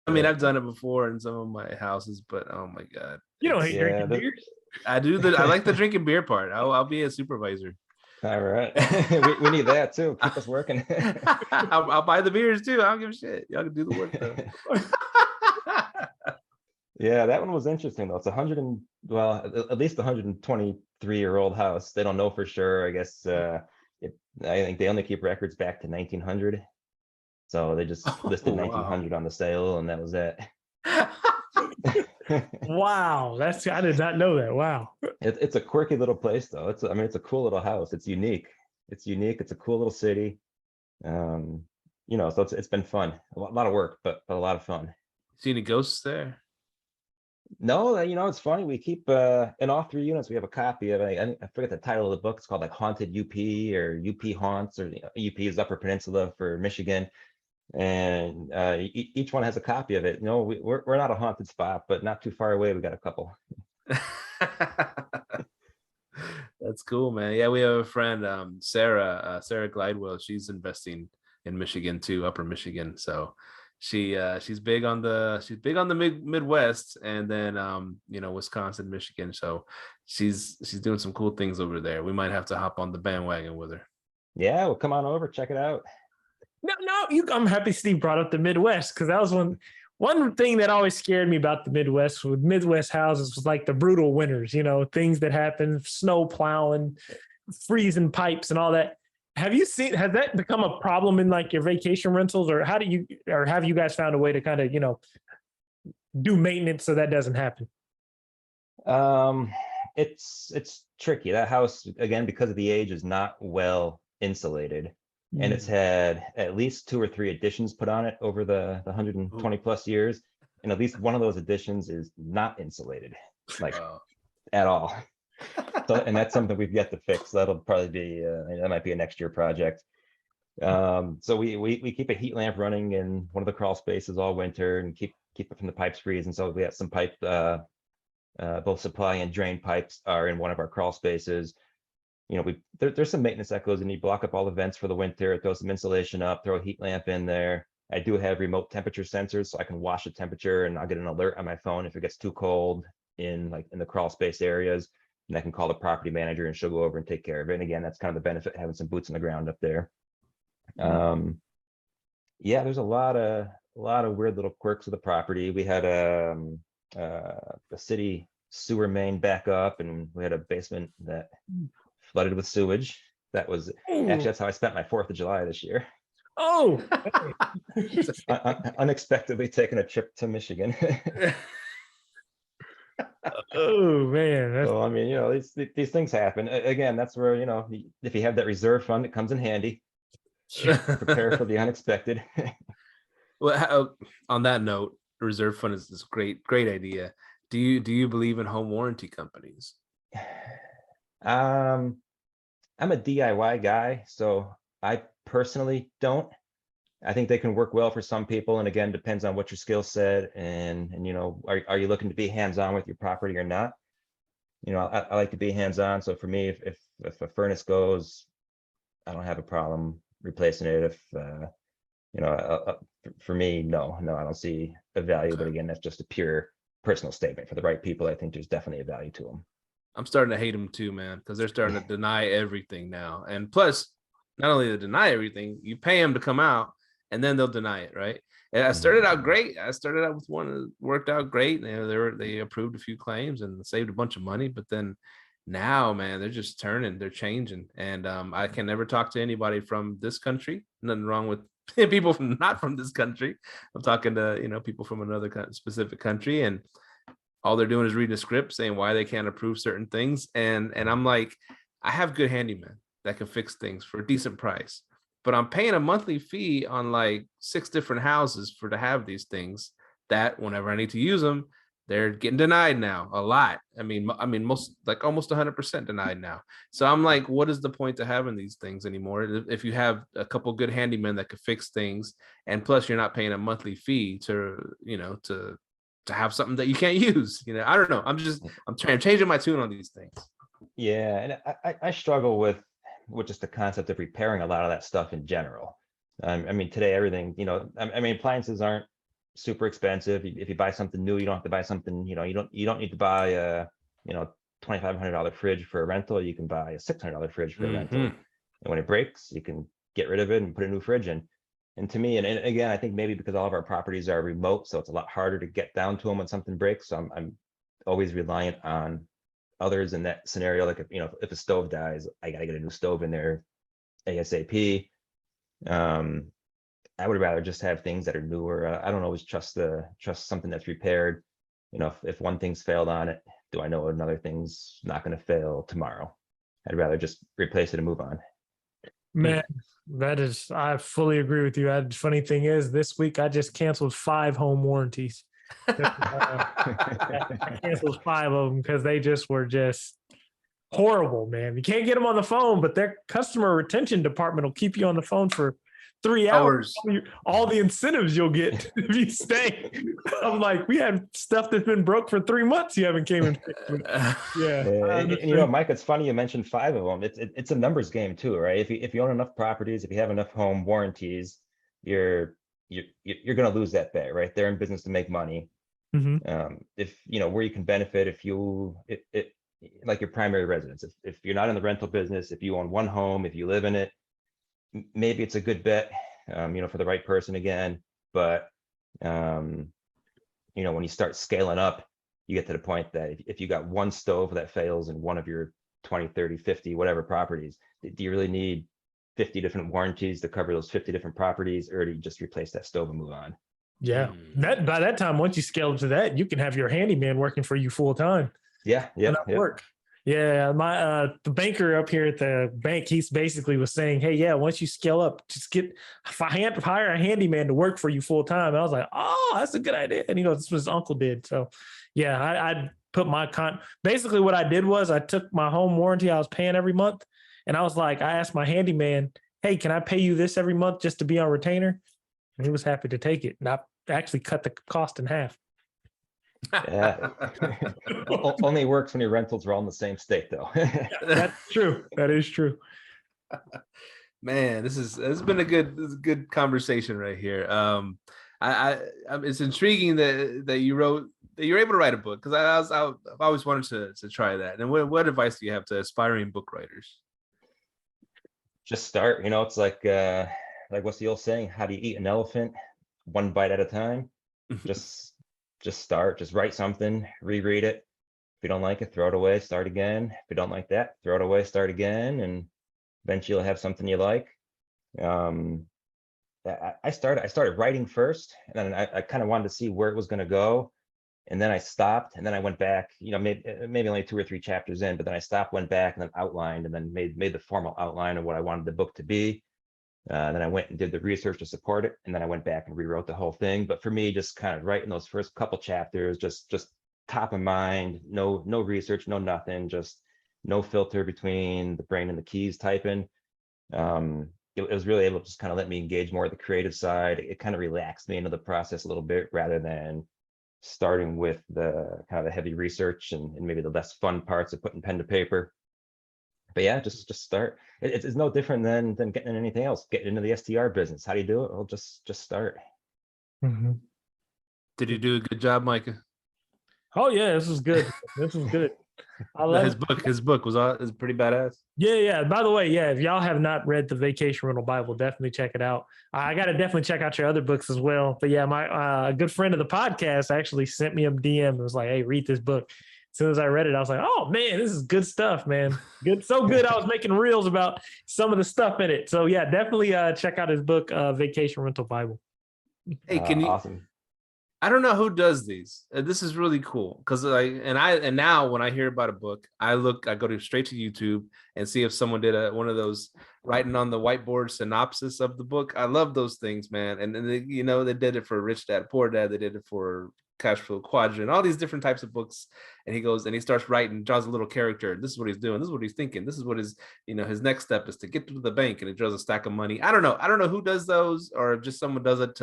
I mean, I've done it before in some of my houses, but oh my god, you don't hate drinking beers? I do. I like the drinking beer part. I'll be a supervisor. All right, we need that too. Keep us working. I'll buy the beers too. I don't give a shit. Y'all can do the work though. Yeah, that one was interesting though. It's at least 123-year-old house. They don't know for sure. I guess I think they only keep records back to 1900. So they just listed 1900 on the sale, and that was it. Wow, I did not know that. Wow. It's a quirky little place though. It's a cool little house. It's unique. It's a cool little city. so it's been fun. A lot of work, but a lot of fun. See any ghosts there? No, it's funny. We keep in all 3 units, we have a copy of I forget the title of the book. It's called like Haunted UP or UP Haunts, or UP is Upper Peninsula for Michigan. And each one has a copy of it. We're not a haunted spot, but not too far away, we got a couple. That's cool, man. Yeah, we have a friend, Sarah Glidewell. She's investing in Michigan too, Upper Michigan. So she's big on the Midwest, and then Wisconsin, Michigan. So she's doing some cool things over there. We might have to hop on the bandwagon with her. Yeah, well, come on over, check it out. No, I'm happy Steve brought up the Midwest, because that was one thing that always scared me about the Midwest. With Midwest houses was like the brutal winters, things that happen, snow plowing, freezing pipes and all that. Has that become a problem in like your vacation rentals, or have you guys found a way to kind of, do maintenance so that doesn't happen? It's tricky. That house, again, because of the age, is not well insulated. And it's had at least 2 or 3 additions put on it over the 120 plus years. And at least one of those additions is not insulated, like at all. So, and that's something we've yet to fix. That'll probably be, that might be a next year project. So we keep a heat lamp running in one of the crawl spaces all winter and keep it from the pipes freezing. So we have some pipe, both supply and drain pipes are in one of our crawl spaces. There's some maintenance that goes in. You block up all the vents for the winter, throw some insulation up, throw a heat lamp in there. I do have remote temperature sensors, so I can watch the temperature and I'll get an alert on my phone if it gets too cold in the crawl space areas. And I can call the property manager and she'll go over and take care of it. And again, that's kind of the benefit of having some boots on the ground up there. Yeah, there's a lot of weird little quirks of the property. We had a city sewer main back up, and we had a basement that flooded with sewage. Actually, that's how I spent my 4th of July this year. Oh, Unexpectedly taking a trip to Michigan. Oh man. So I mean, these things happen. Again, that's where, if you have that reserve fund, it comes in handy. Prepare for the unexpected. Well, on that note, reserve fund is this great idea. Do you believe in home warranty companies? I'm a DIY guy, so I personally don't. I think they can work well for some people, and again, depends on what your skill set and are you looking to be hands-on with your property or not? I like to be hands-on, so for me, if a furnace goes, I don't have a problem replacing it. For me, no, I don't see a value. But again, that's just a pure personal statement. For the right people, I think there's definitely a value to them. I'm starting to hate them too, man, because they're starting to deny everything now. And plus, not only to deny everything, you pay them to come out, and then they'll deny it, right? And I started out great. I started out with one that worked out great. They approved a few claims and saved a bunch of money. But then now, man, they're just they're changing. And I can never talk to anybody from this country. Nothing wrong with people not from this country. I'm talking to people from another specific country, and all they're doing is reading a script saying why they can't approve certain things. And I'm like, I have good handymen that can fix things for a decent price, but I'm paying a monthly fee on like 6 different houses to have these things that whenever I need to use them, they're getting denied now a lot. I mean, most, like almost 100% denied now. So I'm like, what is the point to having these things anymore? If you have a couple good handymen that could fix things, and plus you're not paying a monthly fee to have something that you can't use. I don't know. I'm changing my tune on these things. Yeah, and I struggle with just the concept of repairing a lot of that stuff in general. I mean, today everything, appliances aren't super expensive. If you buy something new, you don't have to buy something, you don't need to buy a $2,500 fridge for a rental. You can buy a $600 fridge for a rental. And when it breaks, you can get rid of it and put a new fridge in. And to me, and again, I think maybe because all of our properties are remote, so it's a lot harder to get down to them when something breaks. So I'm always reliant on others in that scenario. Like if a stove dies, I got to get a new stove in there ASAP. I would rather just have things that are newer. I don't always trust something that's repaired. If one thing's failed on it, do I know another thing's not going to fail tomorrow? I'd rather just replace it and move on. Man, I fully agree with you. Funny thing is, this week I just canceled 5 home warranties. I canceled 5 of them because they were just horrible, man. You can't get them on the phone, but their customer retention department will keep you on the phone for 3 hours. All the incentives you'll get if you stay. I'm like, we had stuff that's been broke for 3 months. You haven't came and fixed it. Yeah. Mike, it's funny you mentioned 5 of them. It's a numbers game too, right? If you own enough properties, if you have enough home warranties, you're going to lose that bet, right? They're in business to make money. If where you can benefit, if like your primary residence, if you're not in the rental business, if you own one home, if you live in it, maybe it's a good bet, for the right person again. But when you start scaling up, you get to the point that if you got one stove that fails in one of your 20, 30, 50, whatever properties, do you really need 50 different warranties to cover those 50 different properties, or do you just replace that stove and move on? Yeah. By that time, once you scale up to that, you can have your handyman working for you full time. Yeah. Work. Yeah. My the banker up here at the bank, he's basically was saying, hey, yeah, once you scale up, just hire a handyman to work for you full time. And I was like, oh, that's a good idea. And he goes, this is what his uncle did. So yeah, I put basically what I did was I took my home warranty I was paying every month. And I was like, I asked my handyman, hey, can I pay you this every month just to be on retainer? And he was happy to take it. And I actually cut the cost in half. Yeah. Only works when your rentals are all in the same state, though. That's true. That is true. Man, this has been a good conversation right here. It's intriguing that you were able to write a book, because I've always wanted to try that. And what advice do you have to aspiring book writers? Just start. It's like what's the old saying? How do you eat an elephant? One bite at a time. Just start. Just write something. Reread it. If you don't like it, throw it away. Start again. If you don't like that, throw it away. Start again, and eventually you'll have something you like. I started writing first, and then I kind of wanted to see where it was going to go, and then I stopped, and then I went back. Maybe only 2 or 3 chapters in, but then I stopped, went back, and then outlined, and then made the formal outline of what I wanted the book to be. Then I went and did the research to support it, and then I went back and rewrote the whole thing. But for me, just kind of writing those first couple chapters, just top of mind, no research, no nothing, just no filter between the brain and the keys typing. It was really able to just kind of let me engage more of the creative side. It kind of relaxed me into the process a little bit, rather than starting with the kind of the heavy research and maybe the less fun parts of putting pen to paper. But yeah, just start. It's no different than getting in anything else. Getting into the STR business. How do you do it? Well, just start. Mm-hmm. Did you do a good job, Micah? Oh yeah, this was good. I love his book is pretty badass. Yeah. By the way, yeah, if y'all have not read the Vacation Rental Bible, definitely check it out. I got to definitely check out your other books as well. But yeah, my good friend of the podcast actually sent me a DM and was like, hey, read this book. As soon as I read it, I was like, oh man, this is good stuff, man. Good. So good. I was making reels about some of the stuff in it. So yeah, definitely check out his book, Vacation Rental Bible. Hey, can you? Awesome. I don't know who does these. This is really cool, because now when I hear about a book, I go straight to YouTube and see if someone did one of those writing on the whiteboard synopsis of the book. I love those things, man. And they did it for Rich Dad Poor Dad. They did it for Cash Flow Quadrant, all these different types of books. And he goes and he starts writing, draws a little character. This is what he's doing. This is what he's thinking. This is what his next step is, to get to the bank, and he draws a stack of money. I don't know who does those, or just someone does it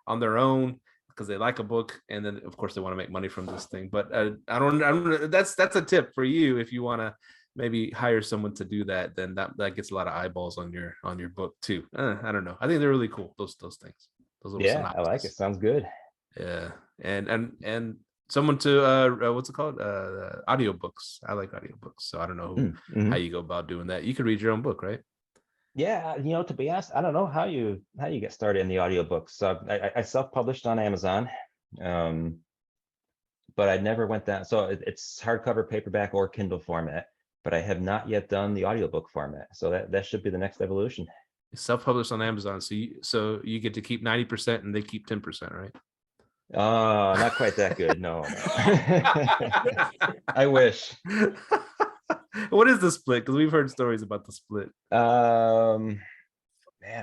on their own, because they like a book, and then of course they want to make money from this thing. But I don't. That's a tip for you if you want to maybe hire someone to do that. Then that gets a lot of eyeballs on your book too. I don't know. I think they're really cool. Those things. Those little synopses. I like it. Sounds good. Yeah, and someone to what's it called? Audiobooks. I like audiobooks. So I don't know how you go about doing that. You could read your own book, right? Yeah, to be honest, I don't know how you get started in the audiobooks. So I self-published on Amazon, but I never went down. So it's hardcover, paperback, or Kindle format, but I have not yet done the audiobook format. So that should be the next evolution. Self-published on Amazon, so you get to keep 90% and they keep 10%, right? Oh, not quite that good. No. I wish. What is the split? Because we've heard stories about the split. Man,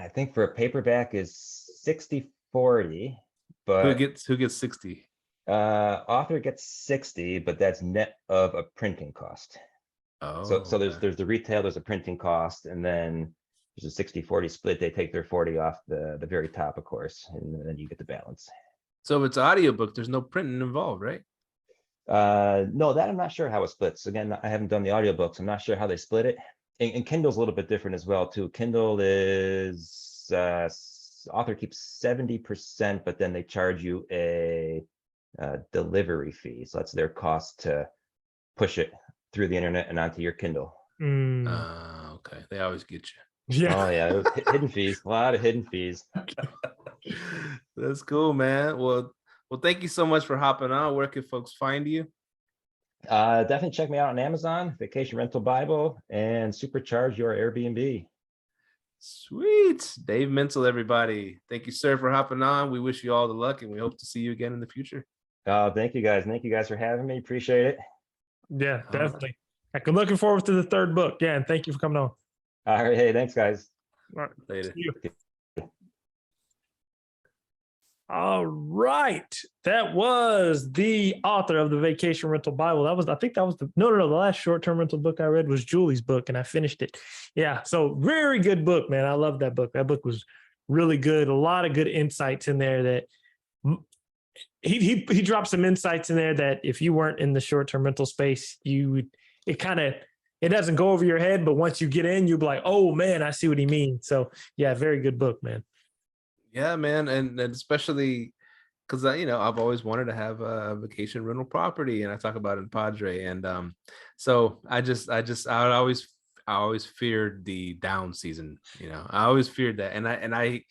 I think for a paperback is 60-40, but Who gets 60? author gets 60, but that's net of a printing cost. So Okay. there's the retail, there's a printing cost, and then there's a 60-40 split. They take their 40 off the very top, of course, and then you get the balance. So if it's an audiobook, there's no printing involved, right? No, that I'm not sure how it splits. Again, I haven't done the audiobooks. I'm not sure how they split it. And Kindle's a little bit different as well, too. Kindle is author keeps 70%, but then they charge you a delivery fee. So that's their cost to push it through the internet and onto your Kindle. Okay. They always get you. Yeah. Oh yeah, hidden fees, a lot of hidden fees. That's cool, man. Well, thank you so much for hopping on. Where can folks find you? Definitely check me out on Amazon, Vacation Rental Bible, and supercharge your Airbnb. Sweet. Dave Mencel, everybody. Thank you, sir, for hopping on. We wish you all the luck, and we hope to see you again in the future. Thank you guys. Thank you guys for having me. Appreciate it. Yeah, definitely. I'm looking forward to the third book. Yeah, and thank you for coming on. All right. Hey, thanks, guys. All right. Later. See you. All right. That was the author of the Vacation Rental Bible. I think that was the last short-term rental book I read was Julie's book, and I finished it. Yeah. So very good book, man. I love that book. That book was really good. A lot of good insights in there that he dropped some insights in there that if you weren't in the short-term rental space, it doesn't go over your head, but once you get in, you'll be like, oh man, I see what he means. So yeah, very good book, man. Yeah, man, and especially because I've always wanted to have a vacation rental property, and I talk about it in Padre, and so I always feared the down season. I always feared that, and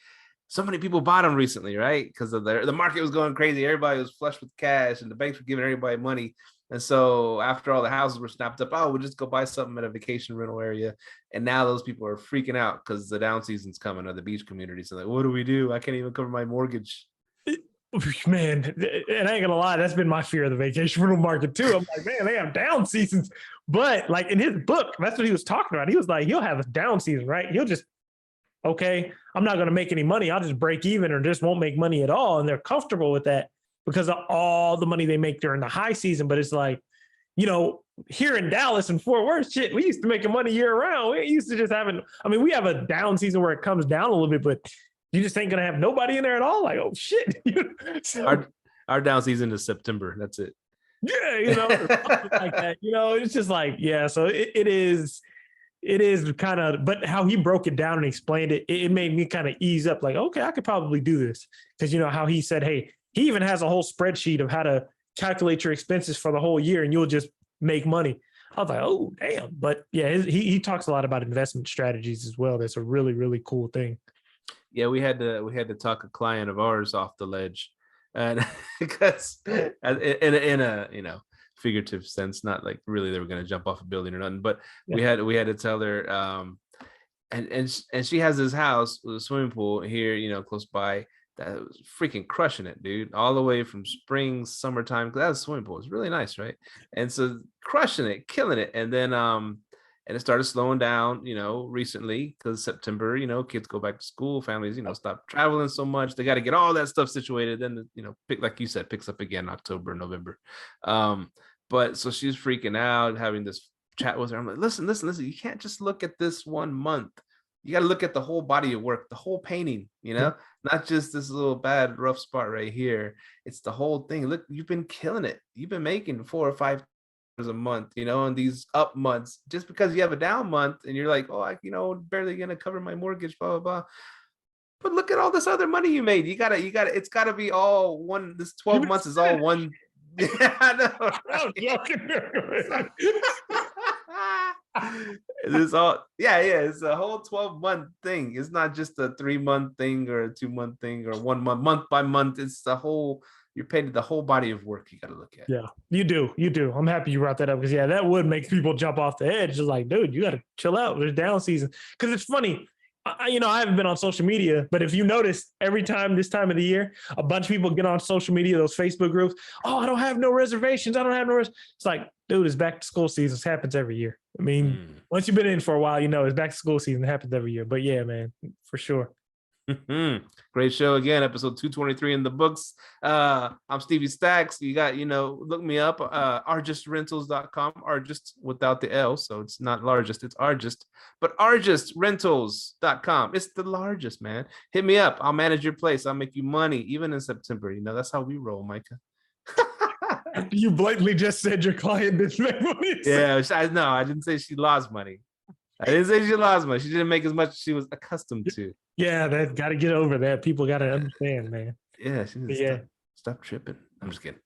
so many people bought them recently, right? Because of the market was going crazy, everybody was flush with cash, and the banks were giving everybody money. And so after all the houses were snapped up, we'll just go buy something at a vacation rental area. And now those people are freaking out because the down season's coming, or the beach communities. So like, what do we do? I can't even cover my mortgage. Man, and I ain't gonna lie, that's been my fear of the vacation rental market too. I'm like, man, they have down seasons. But like in his book, that's what he was talking about. He was like, he'll have a down season, right? He'll just, okay, I'm not gonna make any money. I'll just break even or just won't make money at all. And they're comfortable with that because of all the money they make during the high season. But it's like, here in Dallas and Fort Worth, shit, we used to making money year round. We used to just we have a down season where it comes down a little bit, but you just ain't going to have nobody in there at all. Like, oh shit. So, our down season is September. That's it. Yeah. Like that, it's just like, yeah. So it is kind of, but how he broke it down and explained it, it made me kind of ease up like, okay, I could probably do this. Cause how he said, hey, he even has a whole spreadsheet of how to calculate your expenses for the whole year and you'll just make money. I was like, oh, damn. But yeah, he talks a lot about investment strategies as well. That's a really, really cool thing. Yeah, we had to talk a client of ours off the ledge, and because in a figurative sense, not like really they were going to jump off a building or nothing, but yeah. we had to tell her, and she has this house with a swimming pool here, close by. That was freaking crushing it, dude, all the way from spring, summertime. That was a swimming pool. It's really nice, right? And so crushing it, killing it. And then and it started slowing down, recently because September, kids go back to school, families, stop traveling so much. They got to get all that stuff situated. Then, like you said, picks up again October, November. But so she's freaking out, having this chat with her. I'm like, listen, you can't just look at this 1 month. You got to look at the whole body of work, the whole painting, not just this little bad rough spot right here. It's the whole thing. Look, you've been killing it. You've been making $4,000 or $5,000 a month, in these up months. Just because you have a down month and you're like, oh, barely gonna cover my mortgage, blah blah blah. But look at all this other money you made. You gotta. It's gotta be all one. This 12 months is all one. Yeah, I know. Right? It's a whole 12-month thing. It's not just a 3-month thing or a 2-month thing or 1 month by month. It's the whole, you're paid the whole body of work you got to look at. Yeah, you do. I'm happy you brought that up because that would make people jump off the edge. Just like, dude, you got to chill out. There's down season. Because it's funny. I haven't been on social media, but if you notice, every time this time of the year, a bunch of people get on social media, those Facebook groups. Oh, I don't have no reservations. It's like, dude, it's back to school season. It happens every year. I mean, once you've been in for a while, you know it's back to school season. It happens every year. But yeah, man, for sure. Great show again, episode 223 in the books. I'm Stevie Stacks. You got, look me up, argistrentals.com, Argist without the L, so it's not largest, it's Argist, but argistrentals.com. It's the largest, man. Hit me up. I'll manage your place. I'll make you money, even in September. That's how we roll, Micah. You blatantly just said your client didn't make money. Yeah, I didn't say she lost money. I didn't say she lost money. She didn't make as much as she was accustomed to. Yeah, that got to get over that. People got to understand, man. Yeah, stop tripping. I'm just kidding.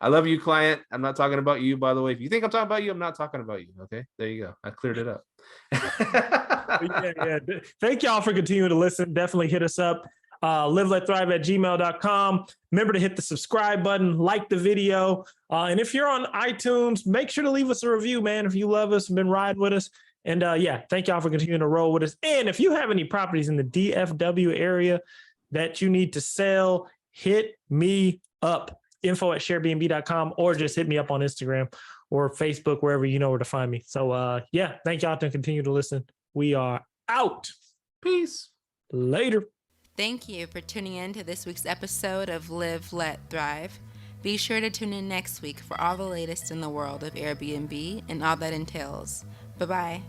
I love you, client. I'm not talking about you, by the way. If you think I'm talking about you, I'm not talking about you. Okay, there you go. I cleared it up. yeah. Thank y'all for continuing to listen. Definitely hit us up. liveletthrive@gmail.com. Remember to hit the subscribe button, like the video. And if you're on iTunes, make sure to leave us a review, man. If you love us and been riding with us. And thank y'all for continuing to roll with us. And if you have any properties in the DFW area that you need to sell, hit me up, info@sharebnb.com, or just hit me up on Instagram or Facebook, wherever you know where to find me. So thank y'all to continue to listen. We are out. Peace. Later. Thank you for tuning in to this week's episode of Live, Let, Thrive. Be sure to tune in next week for all the latest in the world of Airbnb and all that entails. Bye-bye.